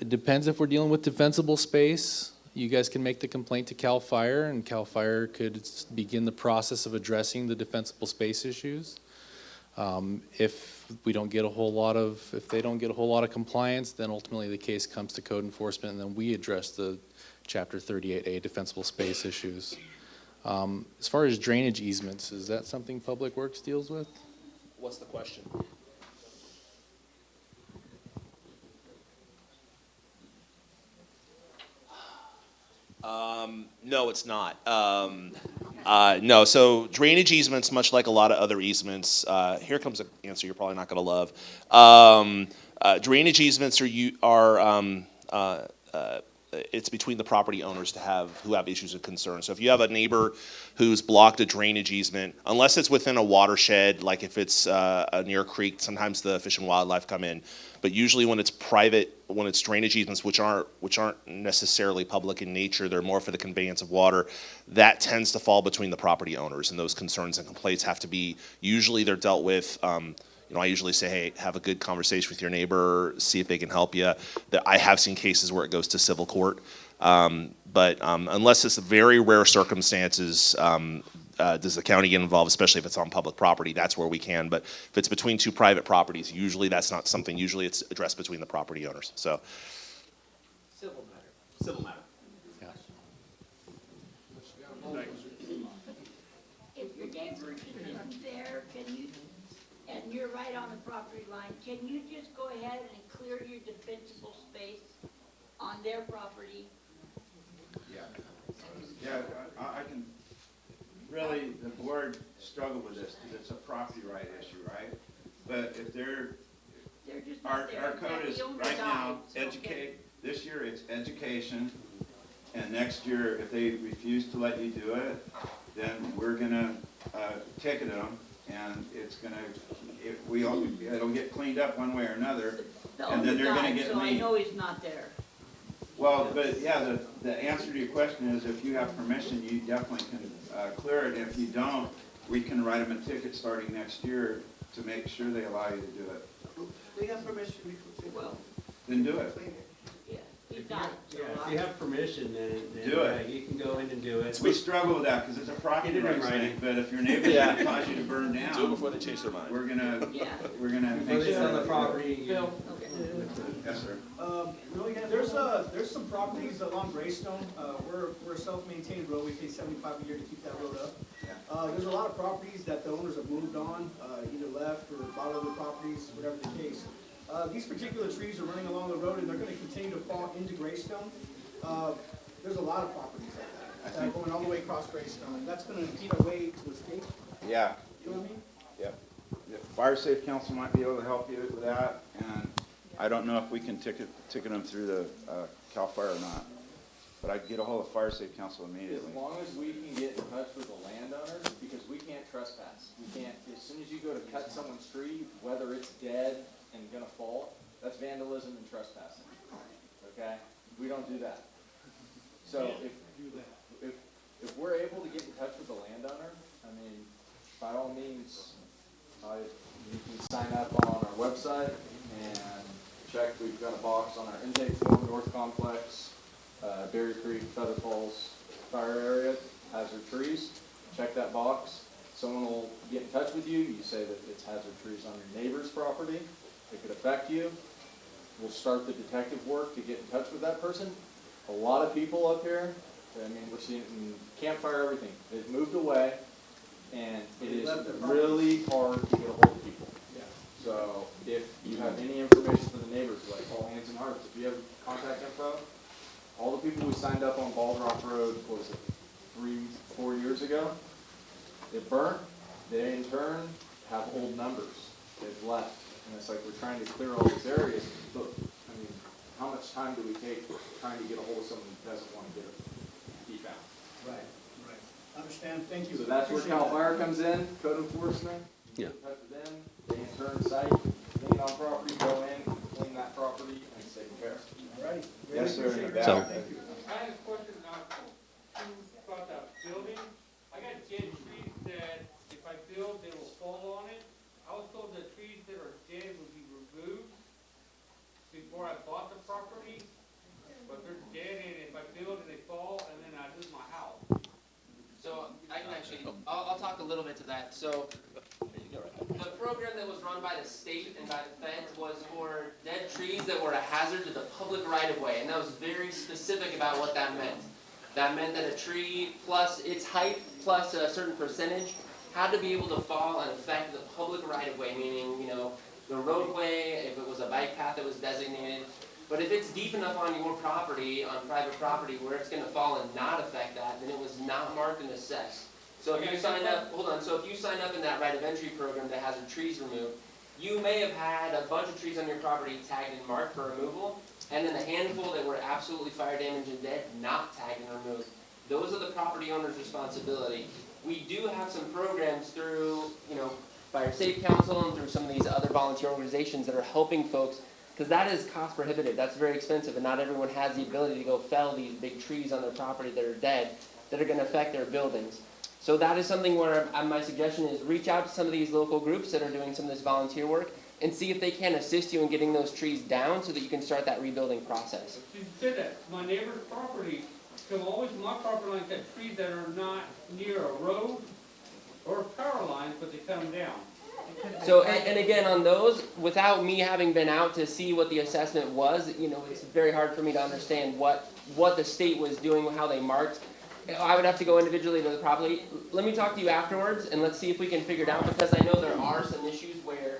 it depends if we're dealing with defensible space. You guys can make the complaint to CAL FIRE, and CAL FIRE could begin the process of addressing the defensible space issues. If they don't get a whole lot of compliance, then ultimately the case comes to code enforcement, and then we address the Chapter 38A defensible space issues. As far as drainage easements, is that something Public Works deals with? What's the question? No, it's not. No, so drainage easements, much like a lot of other easements, here comes an answer you're probably not going to love. Drainage easements it's between the property owners who have issues and concerns. So if you have a neighbor who's blocked a drainage easement, unless it's within a watershed, like if it's near a creek, sometimes the Fish and Wildlife come in. But usually when it's private, when it's drainage easements, which aren't necessarily public in nature, they're more for the conveyance of water, that tends to fall between the property owners, and those concerns and complaints have to be, usually they're dealt with I usually say, hey, have a good conversation with your neighbor, see if they can help you. I have seen cases where it goes to civil court. But unless it's very rare circumstances, does the county get involved, especially if it's on public property? That's where we can. But if it's between two private properties, usually that's not something, usually it's addressed between the property owners. So. Civil matter. Civil matter. If your neighbor isn't there, can you, and you're right on the property line, can you just go ahead and clear your defensible space on their property? Yeah, I can, really, the board struggled with this because it's a property right issue, right? But if They're just our not there. code The is, owner right now, died, so- educate, this year it's education, and next year, if they refuse to let you do it, then we're gonna ticket them, and it's gonna, it'll get cleaned up one way or another, The and then owner they're gonna died, get so I lien. know he's not there. Well, but yeah, the answer to your question is if you have permission, you definitely can clear it. If you don't, we can write them a ticket starting next year to make sure they allow you to do it. They have permission, Well, Then do it. yeah, he's not. Yeah, if you have permission, then Do it. you can go in and do it. We struggle with that because it's a property Get it in rights writing. thing, but if your neighbor's gonna cause you to burn down. Do it before they change their mind. We're gonna Yeah. make Before they sure. sell the property, you. Yes, sir. There's some properties along Greystone, we're a self-maintained road, we pay $75 a year to keep that road up. There's a lot of properties that the owners have moved on, either left or bought other properties, whatever the case. These particular trees are running along the road and they're gonna continue to fall into Greystone. There's a lot of properties like that, going all the way across Greystone, and that's gonna impede our way to escape, Yeah. you know what I mean? Yep. The Fire Safe Council might be able to help you with that, and I don't know if we can ticket them through the CAL FIRE or not. But I'd get a hold of Fire Safe Council immediately. As long as we can get in touch with the landowner, because we can't trespass. We can't, as soon as you go to cut someone's tree, whether it's dead and gonna fall, that's vandalism and trespassing. Okay? We don't do that. So if we're able to get in touch with the landowner, I mean, by all means, you can sign up on our website and check. We've got a box on our intake form, North Complex, Berry Creek, Feather Falls fire area, hazard trees. Check that box. Someone will get in touch with you. You say that it's hazard trees on your neighbor's property. It could affect you. We'll start the detective work to get in touch with that person. A lot of people up here, I mean, we're seeing campfire everything. They've moved away, and it is really hard to get a hold of people. So if you have any information for the neighbors, like All Hands and Hearts, if you have contact info, all the people we signed up on Bald Rock Road, what was it, 3-4 years ago? It burnt. They in turn have old numbers. They've left. And it's like we're trying to clear all these areas. But, I mean, how much time do we take trying to get a hold of someone who doesn't want to get a deep out? Right. Understand, thank you. So that's where Appreciate CAL that. FIRE comes in, code enforcement. Yeah. Get in touch with them. They in turn site, lien on property, go in, clean that property, and it's taken care of. All righty. Yes, sir, in the Appreciate back. your time. Thank you. I have a question about that building. I got dead trees that if I build, they will fall on it. I was told the trees that are dead would be removed before I bought the property, but they're dead, and if I build and they fall, and then I lose my house. So I can actually, I'll talk a little bit to that. So the program that was run by the state and by the feds was for dead trees that were a hazard to the public right of way. And that was very specific about what that meant. That meant that a tree plus its height plus a certain percentage had to be able to fall and affect the public right of way, meaning, the roadway, if it was a bike path that was designated. But if it's deep enough on your property, on private property, where it's going to fall and not affect that, then it was not marked and assessed. So if you sign up, so if you sign up in that right of entry program that has your trees removed, you may have had a bunch of trees on your property tagged and marked for removal, and then a handful that were absolutely fire damaged and dead, not tagged and removed. Those are the property owner's responsibility. We do have some programs through, Fire Safe Council and through some of these other volunteer organizations that are helping folks, because that is cost prohibitive. That's very expensive, and not everyone has the ability to go fell these big trees on their property that are dead, that are going to affect their buildings. So that is something where my suggestion is reach out to some of these local groups that are doing some of this volunteer work and see if they can assist you in getting those trees down so that you can start that rebuilding process. You said that my neighbor's property, come always my property line got trees that are not near a road or power lines, but they come down. So, and again, on those, without me having been out to see what the assessment was, you know, it's very hard for me to understand what the state was doing, how they marked. I would have to go individually to the property. Let me talk to you afterwards, and let's see if we can figure it out, because I know there are some issues where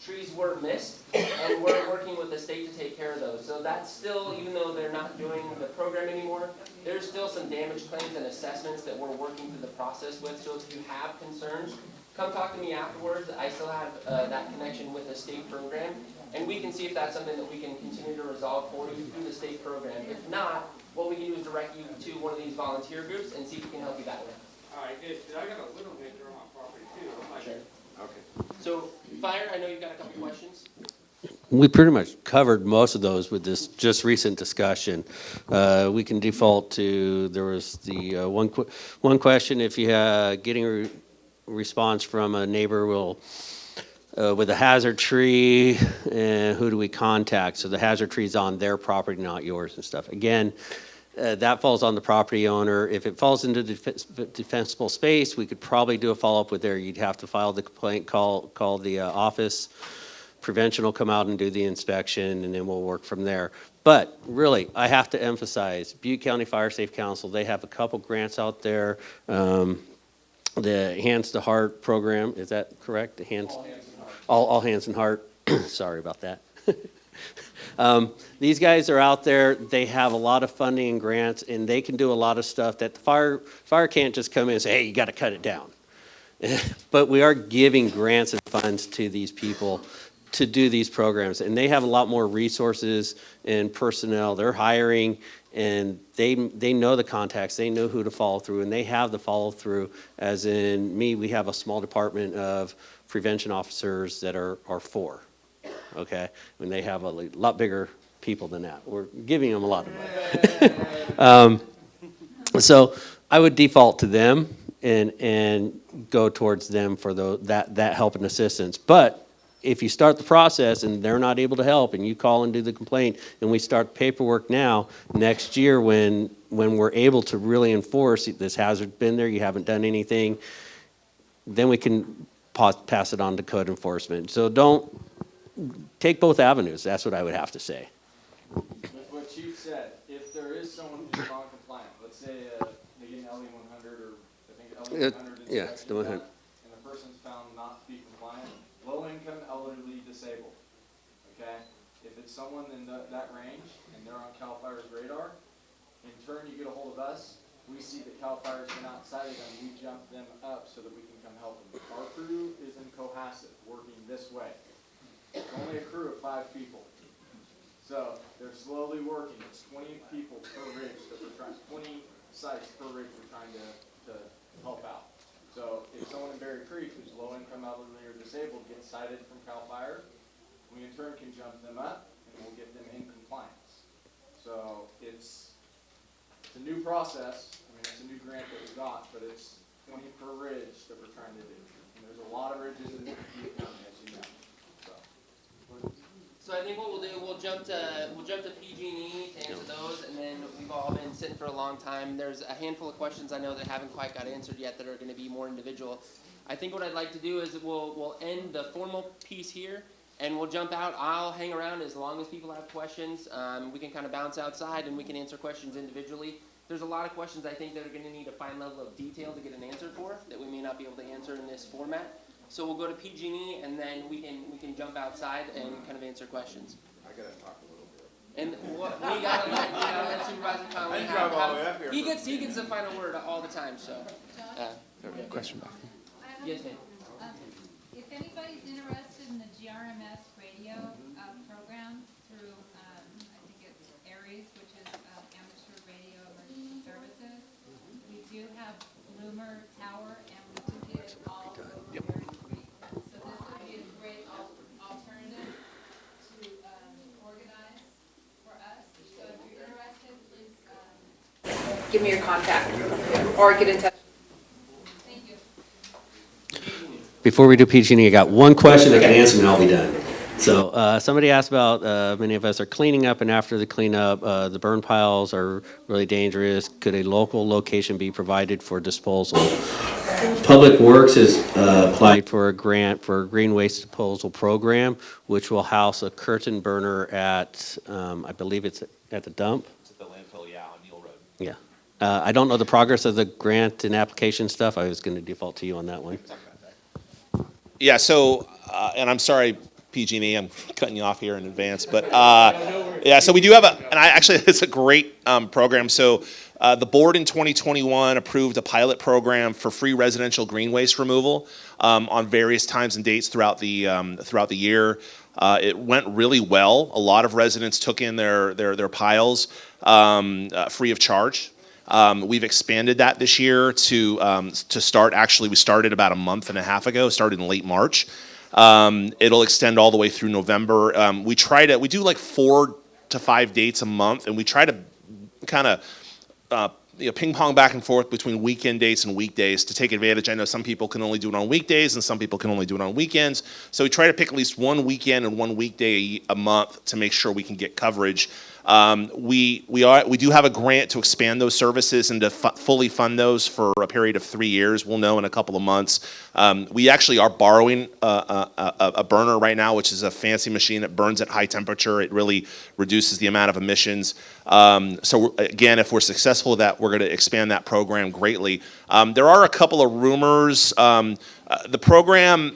trees were missed, and we're working with the state to take care of those. So that's still, even though they're not doing the program anymore, there's still some damage claims and assessments that we're working through the process with. So if you have concerns, come talk to me afterwards. I still have that connection with the state program, and we can see if that's something that we can continue to resolve for you through the state program. If not, what we can do is direct you to one of these volunteer groups and see if we can help you that way. All right, good, 'cause I got a little maker on my property too. I'm like, Sure. okay. So, Fire, I know you've got a couple questions. We pretty much covered most of those with this just recent discussion. We can default to, there was the one question, if you getting a response from a neighbor with a hazard tree, who do we contact? So the hazard tree's on their property, not yours and stuff. Again, that falls on the property owner. If it falls into defensible space, we could probably do a follow-up with there. You'd have to file the complaint, call the office. Prevention will come out and do the inspection, and then we'll work from there. But really, I have to emphasize, Butte County Fire Safe Council, they have a couple grants out there. The Hands to Heart program, is that correct? The Hands, all Hands and Heart. Sorry about that. These guys are out there. They have a lot of funding and grants, and they can do a lot of stuff that the fire can't just come in and say, hey, you got to cut it down. But we are giving grants and funds to these people to do these programs, and they have a lot more resources and personnel. They're hiring, and they know the contacts. They know who to follow through, and they have the follow through. As in me, we have a small department of prevention officers that are 4. Okay, and they have a lot bigger people than that. We're giving them a lot of money. So I would default to them and go towards them for that help and assistance. But if you start the process and they're not able to help, and you call and do the complaint, and we start paperwork now, next year when we're able to really enforce this hazard's been there, you haven't done anything, then we can pass it on to code enforcement. So don't take both avenues. That's what I would have to say. With what Chief said, if there is someone who's non-compliant, let's say they get an LE 100 or I think LE 100 Yeah, it's the 100. and the person's found not to be compliant, low-income, elderly, disabled. Okay, if it's someone in that range and they're on CAL FIRE's radar, in turn you get a hold of us. We see that CAL FIRE's been outside of them. We jump them up so that we can come help them. Our crew is in Cohasset, working this way. It's only a crew of 5 people. So they're slowly working. It's 20 people per ridge that we're trying, 20 sites per ridge we're trying to help out. So if someone in Berry Creek who's low income, elderly, or disabled gets cited from CAL FIRE, we in turn can jump them up and we'll get them in compliance. So it's a new process. I mean, it's a new grant that we got, but it's 20 per ridge that we're trying to do. And there's a lot of ridges in Butte County, as you know. So I think what we'll do, we'll jump to PG&E to answer those, and then we've all been sitting for a long time. There's a handful of questions I know that haven't quite got answered yet that are going to be more individual. I think what I'd like to do is we'll end the formal piece here, and we'll jump out. I'll hang around as long as people have questions. We can kind of bounce outside, and we can answer questions individually. There's a lot of questions I think that are going to need a fine level of detail to get an answer for that we may not be able to answer in this format. So we'll go to PG&E, and then we can jump outside and kind of answer questions. I gotta talk a little bit. And we gotta let Supervisor Conley I drive all the way up here. he gets the final word all the time. So. Question back. Yes, ma'am. If anybody's interested in the GRMS radio program through, I think it's ARES, which is Amateur Radio Emergency Services, we do have Bloomer Tower, and we do get it all over Berry Creek. So this would be a great alternative to organize for us. So if you're interested, please Give me your contact or get in touch. thank before we do PG&E, I got one question I can answer and I'll be done. So somebody asked about, many of us are cleaning up, and after the cleanup, the burn piles are really dangerous. Could a local location be provided for disposal? Public Works has applied for a grant for a green waste disposal program, which will house a curtain burner at, I believe it's at the dump. It's at the landfill, yeah, on Neil Road. Yeah. I don't know the progress of the grant and application stuff. I was going to default to you on that one. Yeah, so, and I'm sorry, PG&E, I'm cutting you off here in advance, but yeah, so we do have it's a great program. So the board in 2021 approved a pilot program for free residential green waste removal on various times and dates throughout the year. It went really well. A lot of residents took in their piles free of charge. We've expanded that this year to start. Actually, we started about a month and a half ago. Started in late March. It'll extend all the way through November. We do like 4 to 5 dates a month, and we try to kind of ping pong back and forth between weekend dates and weekdays to take advantage. I know some people can only do it on weekdays and some people can only do it on weekends. So we try to pick at least one weekend and one weekday a month to make sure we can get coverage. We do have a grant to expand those services and to fully fund those for a period of 3 years. We'll know in a couple of months. We actually are borrowing a burner right now, which is a fancy machine that burns at high temperature. It really reduces the amount of emissions. So again, if we're successful with that, we're going to expand that program greatly. There are a couple of rumors. The program,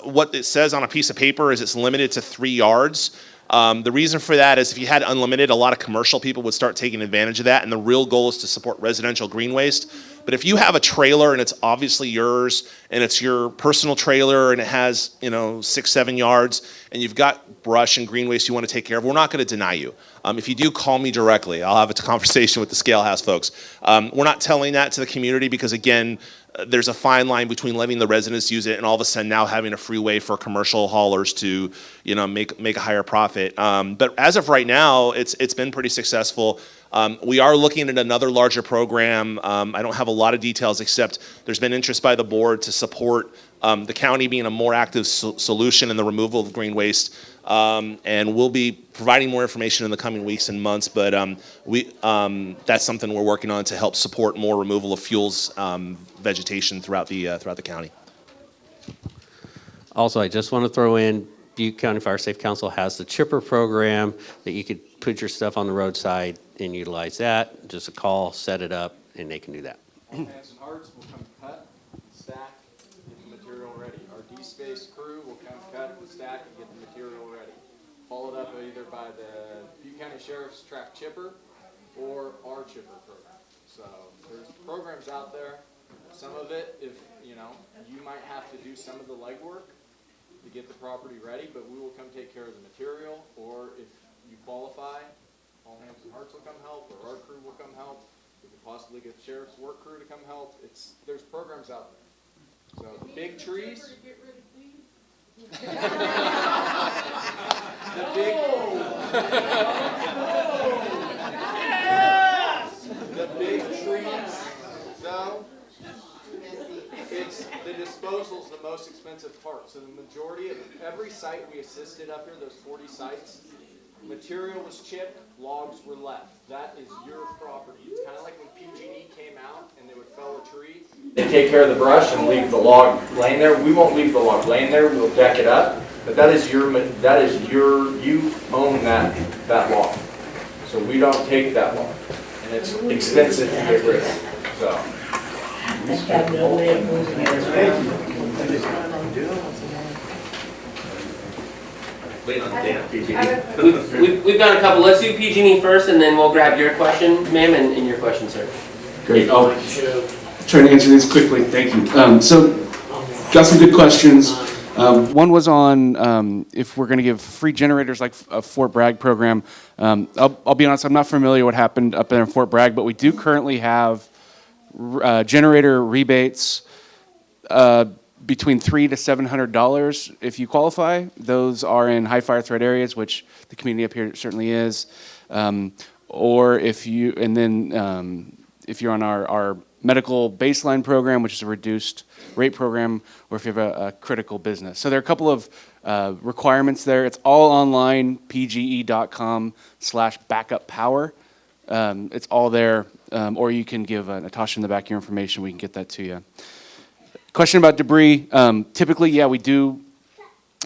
what it says on a piece of paper is it's limited to 3 yards. The reason for that is if you had unlimited, a lot of commercial people would start taking advantage of that, and the real goal is to support residential green waste. But if you have a trailer and it's obviously yours, and it's your personal trailer, and it has 6-7 yards, and you've got brush and green waste you want to take care of, we're not going to deny you. If you do, call me directly. I'll have a conversation with the Scale House folks. We're not telling that to the community because, again, there's a fine line between letting the residents use it and all of a sudden now having a free way for commercial haulers to, make a higher profit. But as of right now, it's been pretty successful. We are looking at another larger program. I don't have a lot of details except there's been interest by the board to support the county being a more active solution in the removal of green waste. And we'll be providing more information in the coming weeks and months, but that's something we're working on to help support more removal of fuels vegetation throughout the county. Also, I just want to throw in, Butte County Fire Safe Council has the chipper program that you could put your stuff on the roadside and utilize that. Just a call, set it up, and they can do that. All hands and hearts will come cut, stack, get the material ready. Our D-Space crew will come cut, stack, and get the material ready. Followed up either by the Butte County Sheriff's track chipper or our chipper program. So there's programs out there. Some of it, if you might have to do some of the legwork to get the property ready, but we will come take care of the material. Or if you qualify, All Hands and Hearts will come help, or our crew will come help. We could possibly get the sheriff's work crew to come help. There's programs out there. So the big trees. The big trees, though, the disposal's the most expensive part. So the majority of every site we assisted up here, those 40 sites, material was chipped, logs were left. That is your property. It's kind of like when PG&E came out and they would fell a tree. They take care of the brush and leave the log laying there. We won't leave the log laying there. We'll deck it up. But you own that log. So we don't take that log. And it's expensive to get rid of. So. We've got a couple. Let's do PG&E first, and then we'll grab your question, ma'am, and your question, sir. Great. I'll try to answer these quickly. Thank you. So, got some good questions. One was on if we're going to give free generators like a Fort Bragg program. I'll be honest, I'm not familiar what happened up there in Fort Bragg, but we do currently have generator rebates between $300 to $700 if you qualify. Those are in high fire threat areas, which the community up here certainly is. Or if you, and then if you're on our medical baseline program, which is a reduced rate program, or if you have a critical business. So there are a couple of requirements there. It's all online, pge.com/backuppower. It's all there, or you can give Natasha in the back your information. We can get that to you. Question about debris. Typically, yeah, we do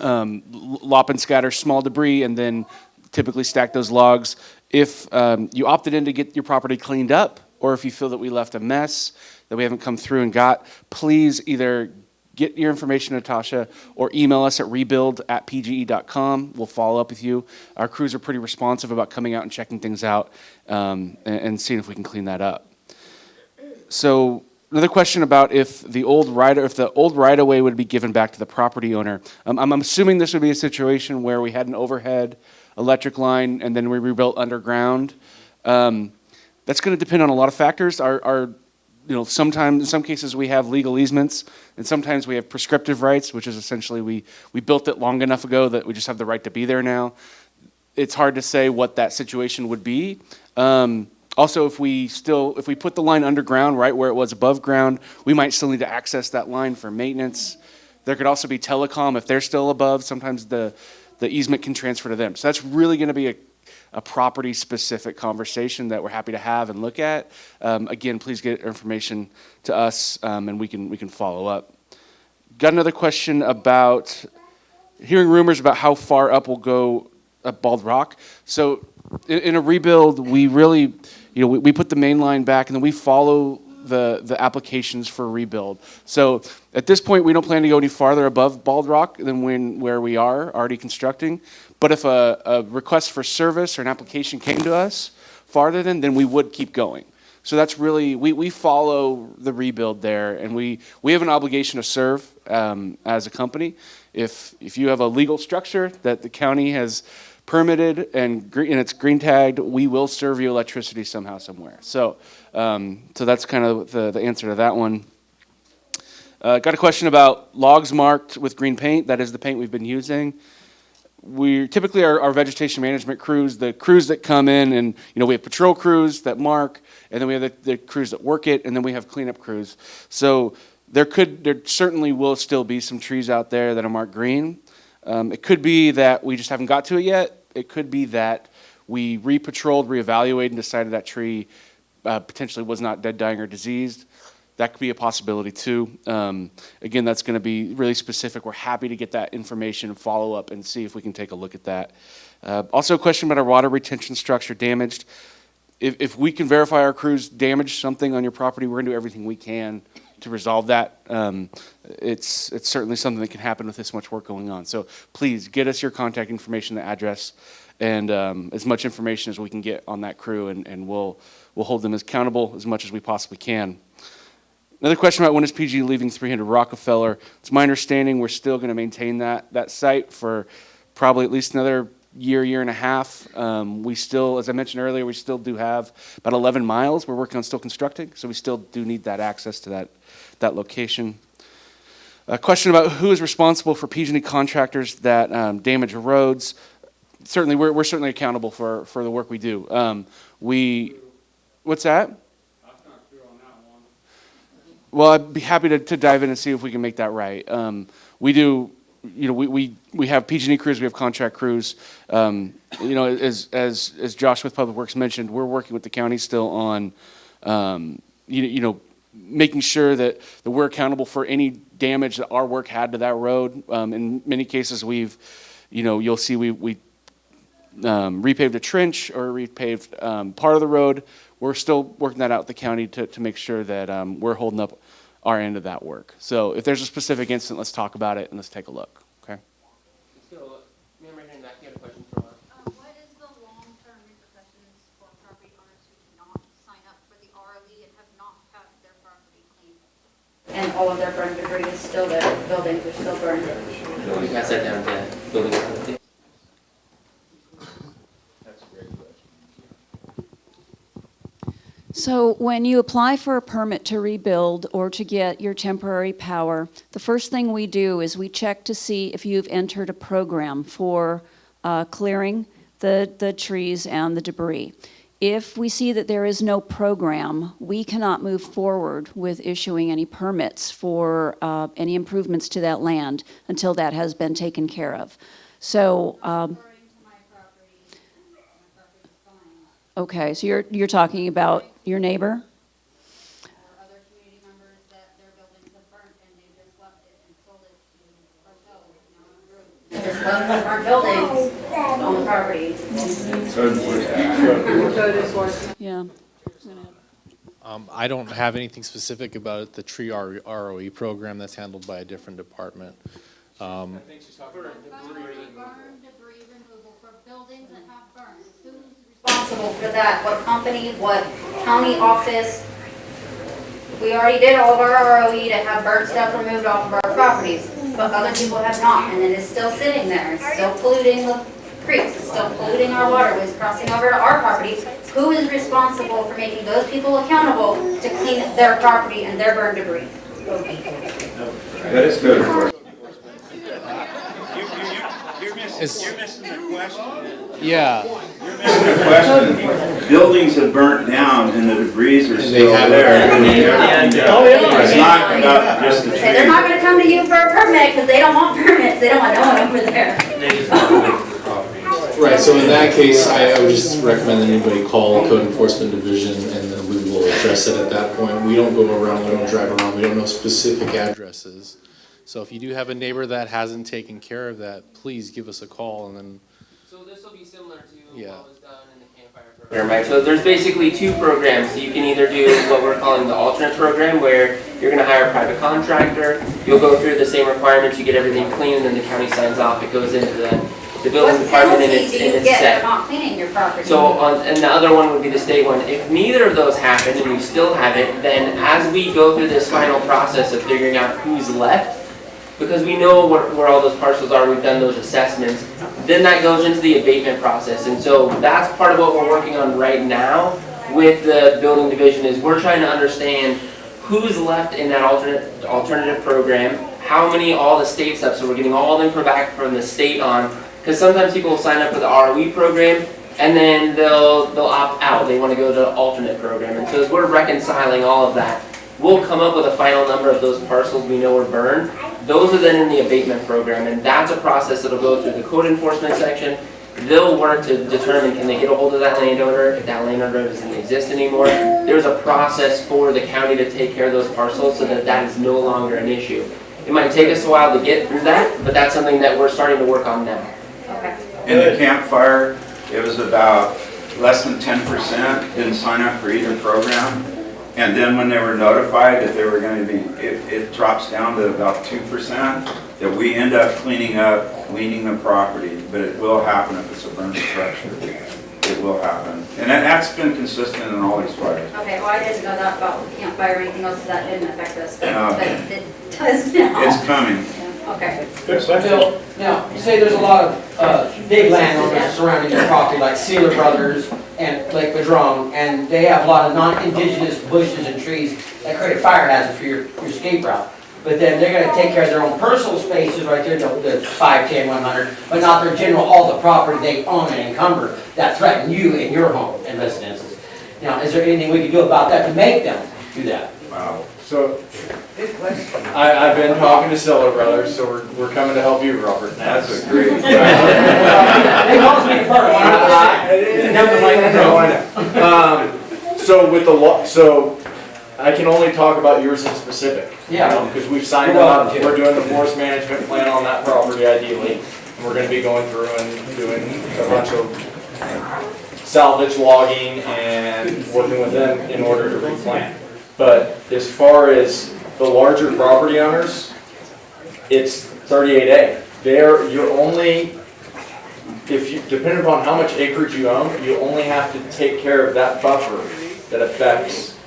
lop and scatter small debris and then typically stack those logs. If you opted in to get your property cleaned up, or if you feel that we left a mess that we haven't come through and got, please either get your information, Natasha, or email us at rebuild@pge.com. We'll follow up with you. Our crews are pretty responsive about coming out and checking things out and seeing if we can clean that up. So another question about if the old right-of-way would be given back to the property owner. I'm assuming this would be a situation where we had an overhead electric line and then we rebuilt underground. That's going to depend on a lot of factors. Sometimes, in some cases, we have legal easements, and sometimes we have prescriptive rights, which is essentially we built it long enough ago that we just have the right to be there now. It's hard to say what that situation would be. Also, if we put the line underground, right where it was above ground, we might still need to access that line for maintenance. There could also be telecom if they're still above. Sometimes the easement can transfer to them. So that's really going to be a property-specific conversation that we're happy to have and look at. Again, please get information to us, and we can follow up. Got another question about hearing rumors about how far up we'll go at Bald Rock. So in a rebuild, we really, we put the main line back, and then we follow the applications for rebuild. So at this point, we don't plan to go any farther above Bald Rock than where we are already constructing. But if a request for service or an application came to us farther then we would keep going. So that's really, we follow the rebuild there, and we have an obligation to serve as a company. If you have a legal structure that the county has permitted and it's green tagged, we will serve you electricity somehow, somewhere. So that's kind of the answer to that one. Got a question about logs marked with green paint. That is the paint we've been using. We typically our vegetation management crews, the crews that come in, and we have patrol crews that mark, and then we have the crews that work it, and then we have cleanup crews. So there certainly will still be some trees out there that are marked green. It could be that we just haven't got to it yet. It could be that we re-patrolled, reevaluated, and decided that tree potentially was not dead, dying, or diseased. That could be a possibility too. Again, that's going to be really specific. We're happy to get that information and follow up and see if we can take a look at that. Also a question about our water retention structure damaged. If we can verify our crews damaged something on your property, we're going to do everything we can to resolve that. It's certainly something that can happen with this much work going on. So please get us your contact information, the address, and as much information as we can get on that crew, and we'll hold them accountable as much as we possibly can. Another question about when is PG leaving 300 Rockefeller. It's my understanding we're still going to maintain that site for probably at least another year and a half. We still, as I mentioned earlier, we still do have about 11 miles we're working on still constructing, so we still do need that access to that location. A question about who is responsible for PG&E contractors that damage roads. Certainly, we're certainly accountable for the work we do. What's that? Well, I'd be happy to dive in and see if we can make that right. We do, we have PG&E crews, we have contract crews. As Josh with Public Works mentioned, we're working with the county still on, making sure that we're accountable for any damage that our work had to that road. In many cases, you'll see we repaved a trench or repaved part of the road. We're still working that out with the county to make sure that we're holding up our end of that work. So if there's a specific incident, let's talk about it and let's take a look, okay? So, ma'am, right here in the back, you have a question for us. What is the long-term repercussions for property owners who do not sign up for the RLE and have not had their property cleaned? And all of their burn debris is still there, buildings are still burned. We pass that down to building authority. So when you apply for a permit to rebuild or to get your temporary power, the first thing we do is we check to see if you've entered a program for clearing the trees and the debris. If we see that there is no program, we cannot move forward with issuing any permits for any improvements to that land until that has been taken care of. So, okay, so you're talking about your neighbor? Just left our buildings on the property. Yeah. I don't have anything specific about the tree ROE program. That's handled by a different department. Burn debris removal for buildings that have burned. Who's responsible for that? What company, what county office? We already did all of our ROE to have burnt stuff removed off of our properties, but other people have not, and it is still sitting there. It's still polluting the creeks, it's still polluting our waterways, crossing over to our property. Who is responsible for making those people accountable to clean their property and their burned debris? That is good. You're missing the question. Yeah. You're missing the question. Buildings have burnt down and the debris are still there. It's not about just the tree. They're not gonna come to you for a permit because they don't want permits. They don't want no one over there. Right, so in that case, I would just recommend that anybody call Code Enforcement Division and then we will address it at that point. We don't go around, we don't drive around, we don't know specific addresses. So if you do have a neighbor that hasn't taken care of that, please give us a call and then. So this will be similar to Yeah. what was done in the campfire program, right? So there's basically two programs. So you can either do what we're calling the alternate program, where you're going to hire a private contractor. You'll go through the same requirements. You get everything clean, and then the county signs off. It goes into the building department, and it's What penalty do you get set. for not cleaning your property? So and the other one would be the state one. If neither of those happen and you still have it, then as we go through this final process of figuring out who's left, because we know where all those parcels are, we've done those assessments, then that goes into the abatement process. And so that's part of what we're working on right now with the building division, is we're trying to understand who's left in that alternative program, how many all the state stuff, so we're getting all the info back from the state on, because sometimes people will sign up for the ROE program and then they'll opt out. They want to go to the alternate program. And so as we're reconciling all of that, we'll come up with a final number of those parcels we know are burned. Those are then in the abatement program, and that's a process that'll go through the code enforcement section. They'll work to determine, can they get a hold of that landowner? If that landowner doesn't exist anymore, there's a process for the county to take care of those parcels so that that is no longer an issue. It might take us a while to get through that, but that's something that we're starting to work on now. Okay. In the campfire, it was about less than 10% didn't sign up for either program. And then when they were notified that they were going to be, it drops down to about 2%, that we end up cleaning the property. But it will happen if it's a burned structure. It will happen. And that's been consistent in all these fires. Okay, well, I didn't know that about campfire or anything else, so that didn't affect us. No. But it does now. It's coming. Okay. Bill, now, you say there's a lot of big landowners surrounding your property, like Sealer Brothers and Lake Madrone, and they have a lot of non-indigenous bushes and trees that create a fire hazard for your escape route. But then they're gonna take care of their own personal spaces right there, the 5, 10, 100, but not their general, all the property they own and encumber that threaten you and your home and residences. Now, is there anything we can do about that to make them do that? Wow. So, I've been talking to Seller Brothers, so we're coming to help you, Robert. That's a great question. They calls me So with the so I can only talk about yours in specific. Yeah. Because we've signed up, we're doing the forest management plan on that property ideally. And we're gonna be going through and doing a bunch of salvage logging and working with them in order to replant. But as far as the larger property owners, it's 38A. You're only, depending upon how much acreage you own, you only have to take care of that buffer that affects,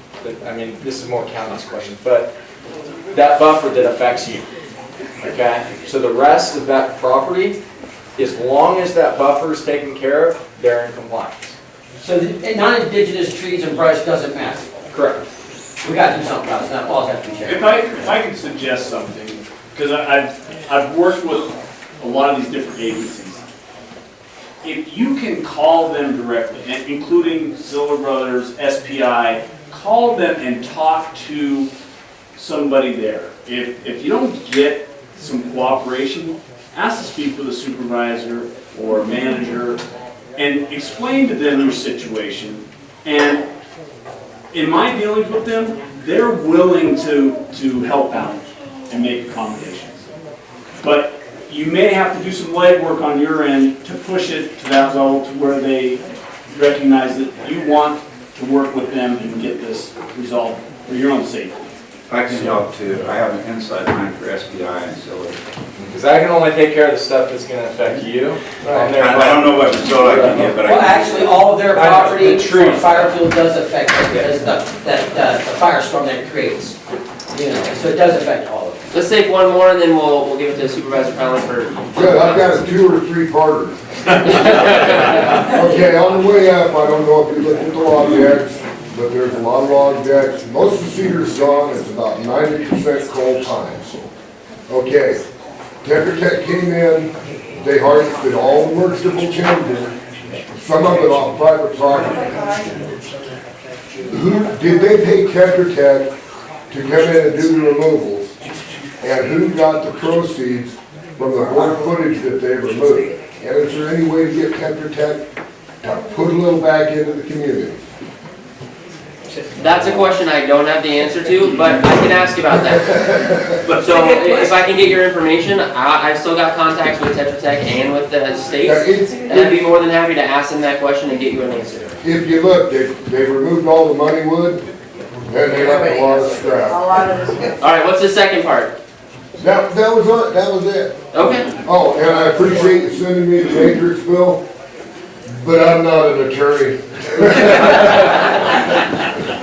I mean, this is more county's question, but that buffer that affects you, okay? So the rest of that property, as long as that buffer is taken care of, they're in compliance. So the non-indigenous trees and brush doesn't matter? Correct. We gotta do something about it, that laws have to be changed. If I can suggest something, because I've worked with a lot of these different agencies. if you can call them directly, and including Silver Brothers, SPI, call them and talk to somebody there. If you don't get some cooperation, ask to speak with a supervisor or manager and explain to them your situation. And in my dealings with them, they're willing to help out and make accommodations. But you may have to do some legwork on your end to push it to that level to where they recognize that you want to work with them and get this resolved for your own safety. I can help too. I have an inside line for SPI and Silver. Because I can only take care of the stuff that's going to affect you. I don't know what result I can get, but Well, I can. actually, all of their I know, property the from a trees. fire field does affect it because the firestorm that it creates. You know, so it does affect all of it. Let's take one more and then we'll give it to Supervisor Fallon for. Good, I've got a 2 or 3-parter. Okay, on the way up, I don't know if you looked at the log jacks, but there's a lot of log jacks. Most of the cedar's gone, it's about 90% coal pine. Okay, Tetra Tech came in, they harvested all the merchantable timber, some of it off private property. Did they pay Tetra Tech to come in and do the removals? And who got the proceeds from the whole footage that they removed? And is there any way to get Tetra Tech to put a little back into the community? That's a question I don't have the answer to, but I can ask about that. So if I can get your information, I've still got contacts with Tetra Tech and with the states, and I'd be more than happy to ask them that question and get you an answer. If you look, they removed all the money wood, and they left a lot of scrap. All right, what's the second part? That was it. Okay. Oh, and I appreciate you sending me the matrix bill, but I'm not an attorney.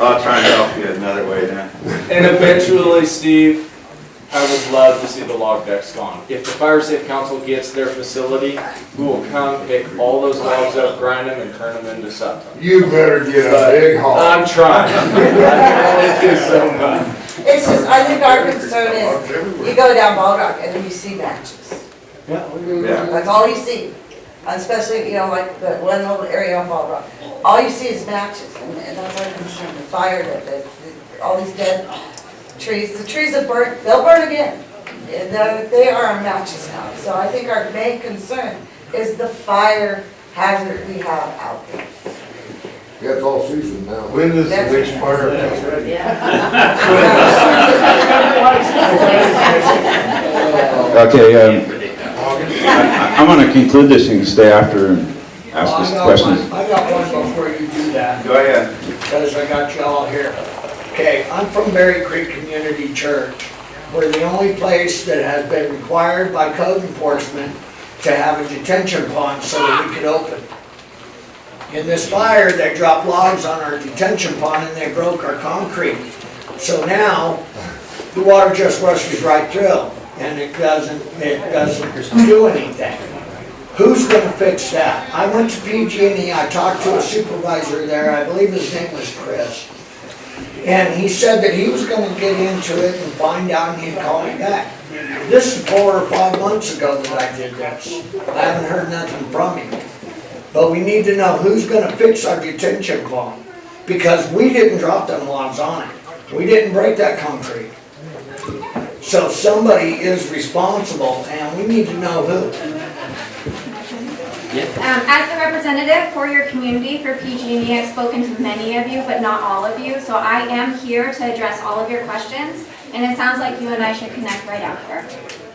I'll try and help you another way then. And eventually, Steve, I would love to see the log decks gone. If the Fire Safe Council gets their facility, we will come pick all those logs up, grind them, and turn them into something. You better get a big haul. I'm trying. I can only do so much. It's just, I think our concern is, you go down Ball Rock and you see matches. Yeah. That's all you see. Especially, you know, like the one little area on Ball Rock. All you see is matches, and that's our concern, the fire, all these dead trees. The trees have burnt, they'll burn again. And they are matches now. So I think our main concern is the fire hazard we have out there. Yeah, it's all season now. When does the next fire? Okay, I'm going to conclude this. You can stay after and ask us questions. I got one before you do that. Go ahead. Because I got you all here. Okay, I'm from Berry Creek Community Church. We're the only place that has been required by code enforcement to have a detention pond so that we could open. In this fire, they dropped logs on our detention pond and they broke our concrete. So now, the water just rushes right through and it doesn't do anything. Who's gonna fix that? I went to PG&E, I talked to a supervisor there, I believe his name was Chris. And he said that he was gonna get into it and find out and he'd call me back. This is 4 or 5 months ago that I did this. I haven't heard nothing from him. But we need to know who's gonna fix our detention pond. Because we didn't drop them logs on it. We didn't break that concrete. So somebody is responsible and we need to know who. As the representative for your community for PG&E, I've spoken to many of you, but not all of you. So I am here to address all of your questions. And it sounds like you and I should connect right after.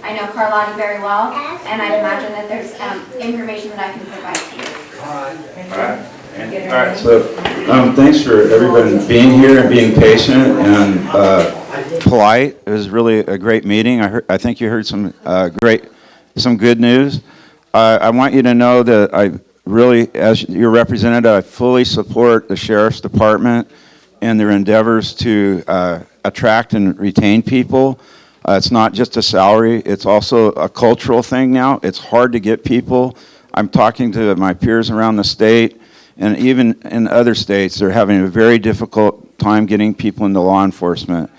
I know Carlotti very well, and I'd imagine that there's information that I can provide to you. All right, so thanks for everybody being here and being patient and polite. It was really a great meeting. I think you heard some good news. I want you to know that I really, as your representative, I fully support the Sheriff's Department and their endeavors to attract and retain people. It's not just a salary, it's also a cultural thing now. It's hard to get people. I'm talking to my peers around the state, and even in other states, they're having a very difficult time getting people into law enforcement.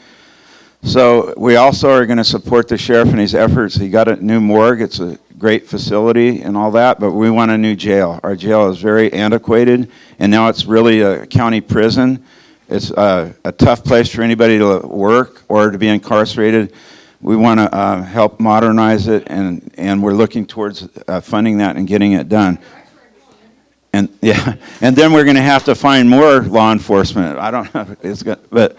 So we also are going to support the sheriff in his efforts. He got a new morgue. It's a great facility and all that, but we want a new jail. Our jail is very antiquated, and now it's really a county prison. It's a tough place for anybody to work or to be incarcerated. We want to help modernize it, and we're looking towards funding that and getting it done. And yeah, and then we're going to have to find more law enforcement. I don't know, but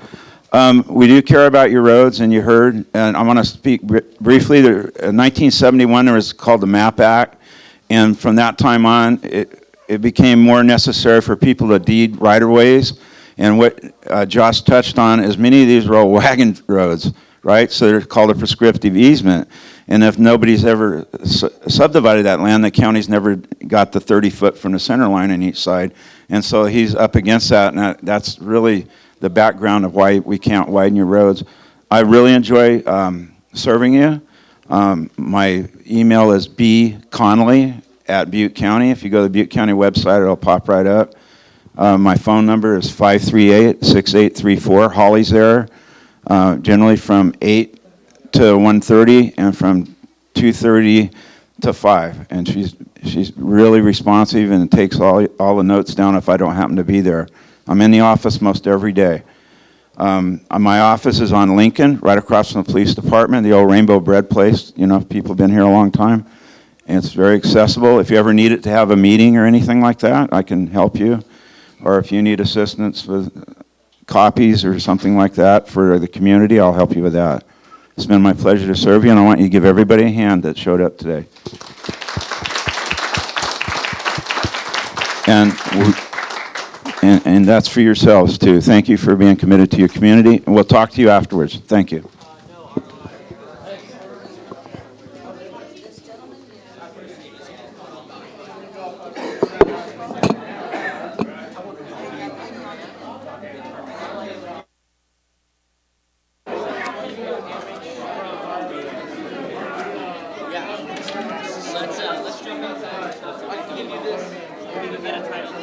we do care about your roads, and you heard. And I want to speak briefly. In 1971, there was called the MAP Act, and from that time on, it became more necessary for people to deed right-of-ways. And what Josh touched on is many of these were all wagon roads, right? So they're called a prescriptive easement. And if nobody's ever subdivided that land, the county's never got the 30 foot from the center line on each side. And so he's up against that, and that's really the background of why we can't widen your roads. I really enjoy serving you. My email is bconnolly@Butte County. If you go to the Butte County website, it'll pop right up. My phone number is 538-6834. Holly's there, generally from 8 to 1:30 and from 2:30 to 5. And she's really responsive and takes all the notes down if I don't happen to be there. I'm in the office most every day. My office is on Lincoln, right across from the police department, the old Rainbow Bread place. You know, people have been here a long time. And it's very accessible. If you ever need it to have a meeting or anything like that, I can help you. Or if you need assistance with copies or something like that for the community, I'll help you with that. It's been my pleasure to serve you, and I want you to give everybody a hand that showed up today. And that's for yourselves, too. Thank you for being committed to your community, and we'll talk to you afterwards. Thank you. Let's jump inside. I can give you this. Give you the meta title.